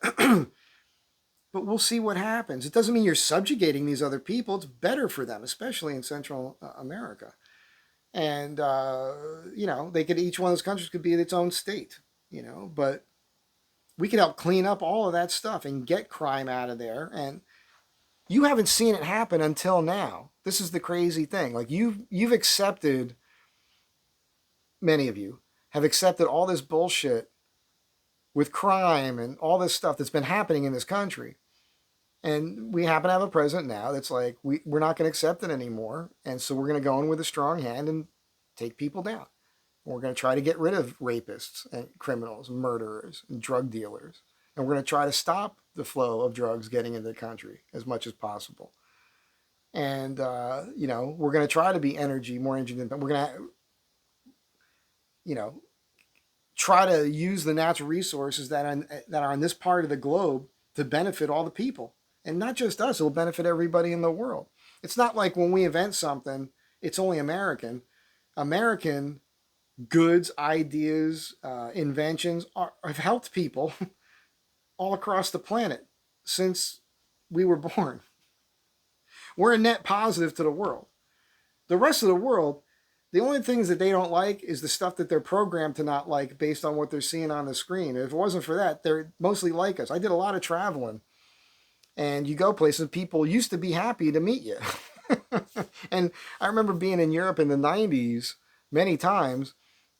But we'll see what happens. It doesn't mean you're subjugating these other people. It's better for them, especially in Central America. And, each one of those countries could be its own state, But we can help clean up all of that stuff and get crime out of there. And you haven't seen it happen until now. This is the crazy thing. Like, you've accepted, many of you have accepted all this bullshit with crime and all this stuff that's been happening in this country. And we happen to have a president now that's like, we're not going to accept it anymore. And so we're going to go in with a strong hand and take people down. We're going to try to get rid of rapists and criminals, murderers, and drug dealers. And we're going to try to stop the flow of drugs getting into the country as much as possible. And, we're going to try to be more energy independent. We're going to, try to use the natural resources that are on this part of the globe to benefit all the people. And not just us, it'll benefit everybody in the world. It's not like when we invent something, it's only American. American goods, ideas, inventions have helped people all across the planet since we were born. We're a net positive to the world. The rest of the world, the only things that they don't like is the stuff that they're programmed to not like based on what they're seeing on the screen. If it wasn't for that, they're mostly like us. I did a lot of traveling. And you go places, people used to be happy to meet you. And I remember being in Europe in the 90s many times.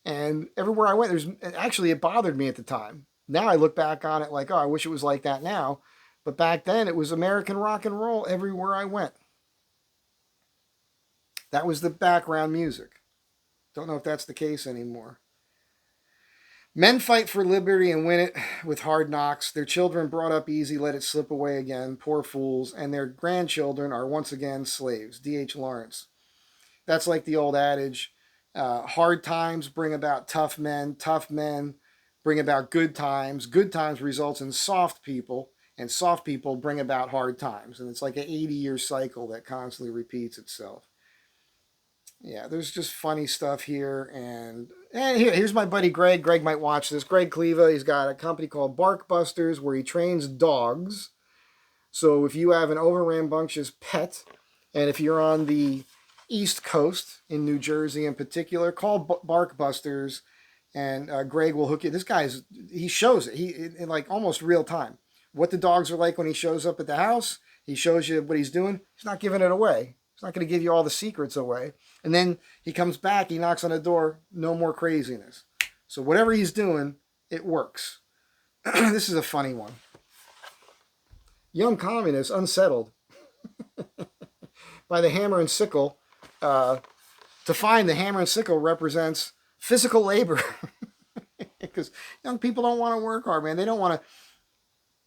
And everywhere I went, it bothered me at the time. Now I look back on it like, I wish it was like that now. But back then, it was American rock and roll everywhere I went. That was the background music. Don't know if that's the case anymore. Men fight for liberty and win it with hard knocks. Their children brought up easy let it slip away again, poor fools, and their grandchildren are once again slaves. D.H. Lawrence. That's like the old adage, hard times bring about tough men bring about good times results in soft people, and soft people bring about hard times. And it's like an 80-year cycle that constantly repeats itself. Yeah, there's just funny stuff here. And here's my buddy Greg. Greg might watch this. Greg Cleva, he's got a company called Bark Busters where he trains dogs. So if you have an over-rambunctious pet, and if you're on the East Coast, in New Jersey in particular, call Bark Busters. And Greg will hook you. This guy's, he shows it. In like almost real time. What the dogs are like when he shows up at the house. He shows you what he's doing. He's not giving it away. He's not going to give you all the secrets away. And then he comes back, he knocks on the door, no more craziness. So whatever he's doing, it works. This is a funny one. Young communist unsettled by the hammer and sickle. To find the hammer and sickle represents physical labor. Because young people don't want to work hard, man. They don't want to.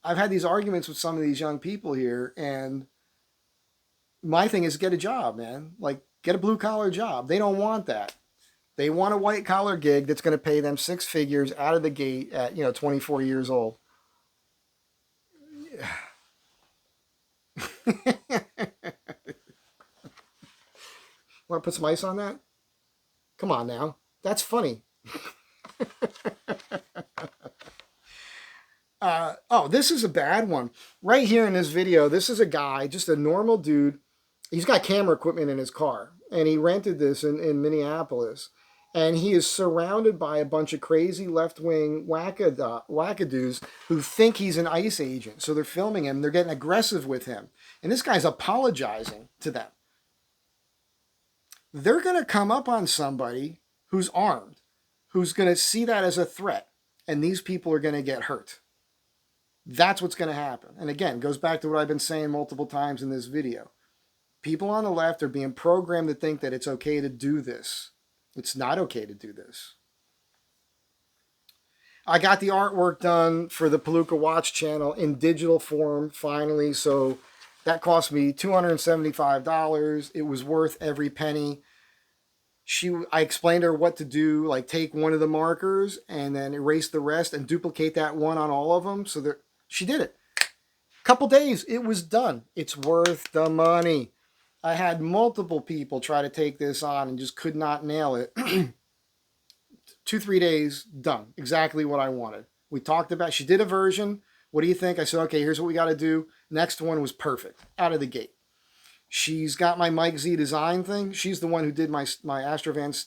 I've had these arguments with some of these young people here, and my thing is get a job, man. Like, get a blue-collar job. They don't want that. They want a white-collar gig that's going to pay them 6 figures out of the gate at, 24 years old. Want to put some ice on that? Come on now. That's funny. This is a bad one. Right here in this video, this is a guy, just a normal dude. He's got camera equipment in his car, and he rented this in Minneapolis. And he is surrounded by a bunch of crazy left-wing wackadoos who think he's an ICE agent. So they're filming him. They're getting aggressive with him. And this guy's apologizing to them. They're going to come up on somebody who's armed, who's going to see that as a threat. And these people are going to get hurt. That's what's going to happen. And again, goes back to what I've been saying multiple times in this video. People on the left are being programmed to think that it's okay to do this. It's not okay to do this. I got the artwork done for the Palooka Watch channel in digital form, finally. So that cost me $275. It was worth every penny. I explained to her what to do, like take one of the markers and then erase the rest and duplicate that one on all of them. So that she did it. Couple days, it was done. It's worth the money. I had multiple people try to take this on and just could not nail it. 2-3 days, done. Exactly what I wanted. We talked about, she did a version. What do you think? I said, okay, here's what we got to do. Next one was perfect, out of the gate. She's got my Mike Z design thing. She's the one who did my Astrovan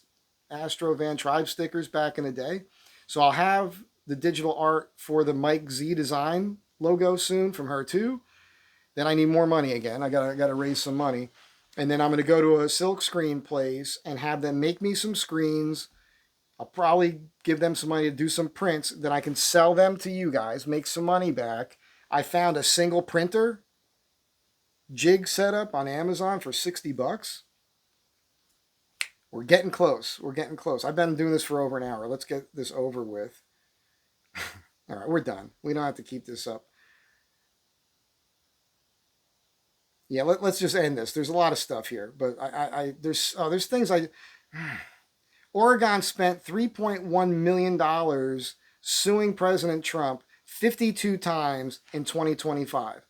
Tribe stickers back in the day. So I'll have the digital art for the Mike Z design logo soon from her too. Then I need more money again. I gotta raise some money. And then I'm going to go to a silk screen place and have them make me some screens. I'll probably give them some money to do some prints. Then I can sell them to you guys, make some money back. I found a single printer jig setup on Amazon for $60. We're getting close. We're getting close. I've been doing this for over an hour. Let's get this over with. All right, we're done. We don't have to keep this up. Yeah, let's just end this. There's a lot of stuff here, but there's things Oregon spent $3.1 million suing President Trump 52 times in 2025.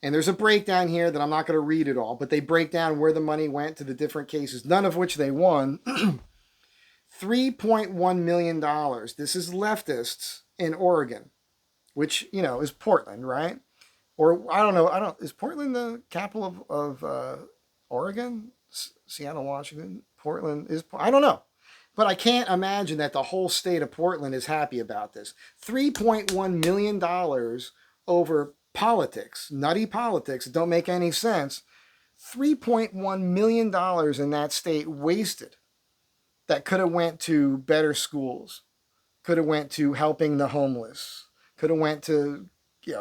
And there's a breakdown here that I'm not going to read it all, but they break down where the money went to the different cases, none of which they won. $3.1 million. This is leftists in Oregon, which, is Portland, right? Or I don't know. Is Portland the capital of Oregon? Seattle, Washington? Portland is, I don't know. But I can't imagine that the whole state of Portland is happy about this. $3.1 million over politics, nutty politics that don't make any sense. $3.1 million in that state wasted that could have went to better schools, could have went to helping the homeless, could have went to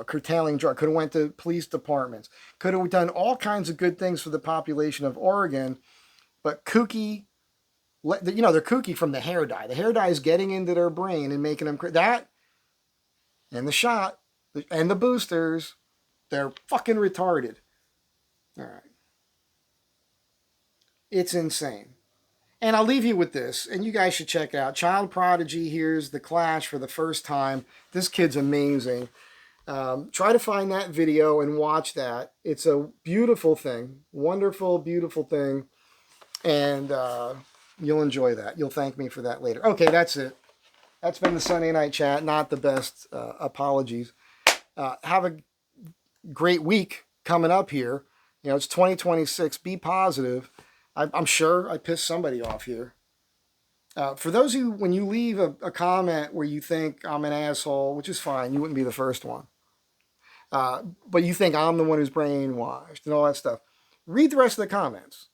curtailing drug, could have went to police departments, could have done all kinds of good things for the population of Oregon, but kooky, they're kooky from the hair dye. The hair dye is getting into their brain and making them that, and the shot, and the boosters, they're fucking retarded. All right. It's insane. And I'll leave you with this, and you guys should check it out. Child Prodigy hears The Clash for the first time. This kid's amazing. Try to find that video and watch that. It's a beautiful thing. Wonderful, beautiful thing. And you'll enjoy that. You'll thank me for that later. Okay, that's it. That's been the Sunday Night Chat. Not the best. Apologies. Have a great week coming up here. It's 2026. Be positive. I'm sure I pissed somebody off here. For those who, when you leave a comment where you think I'm an asshole, which is fine, you wouldn't be the first one, but you think I'm the one who's brainwashed and all that stuff, read the rest of the comments,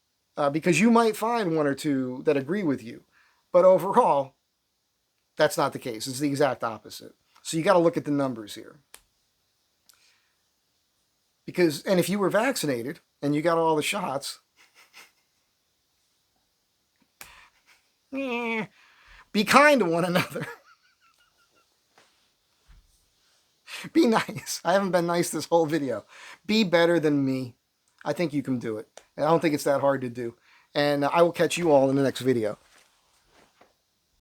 because you might find one or two that agree with you. But overall, that's not the case. It's the exact opposite. So you got to look at the numbers here. And if you were vaccinated and you got all the shots, be kind to one another. Be nice. I haven't been nice this whole video. Be better than me. I think you can do it. And I don't think it's that hard to do. And I will catch you all in the next video.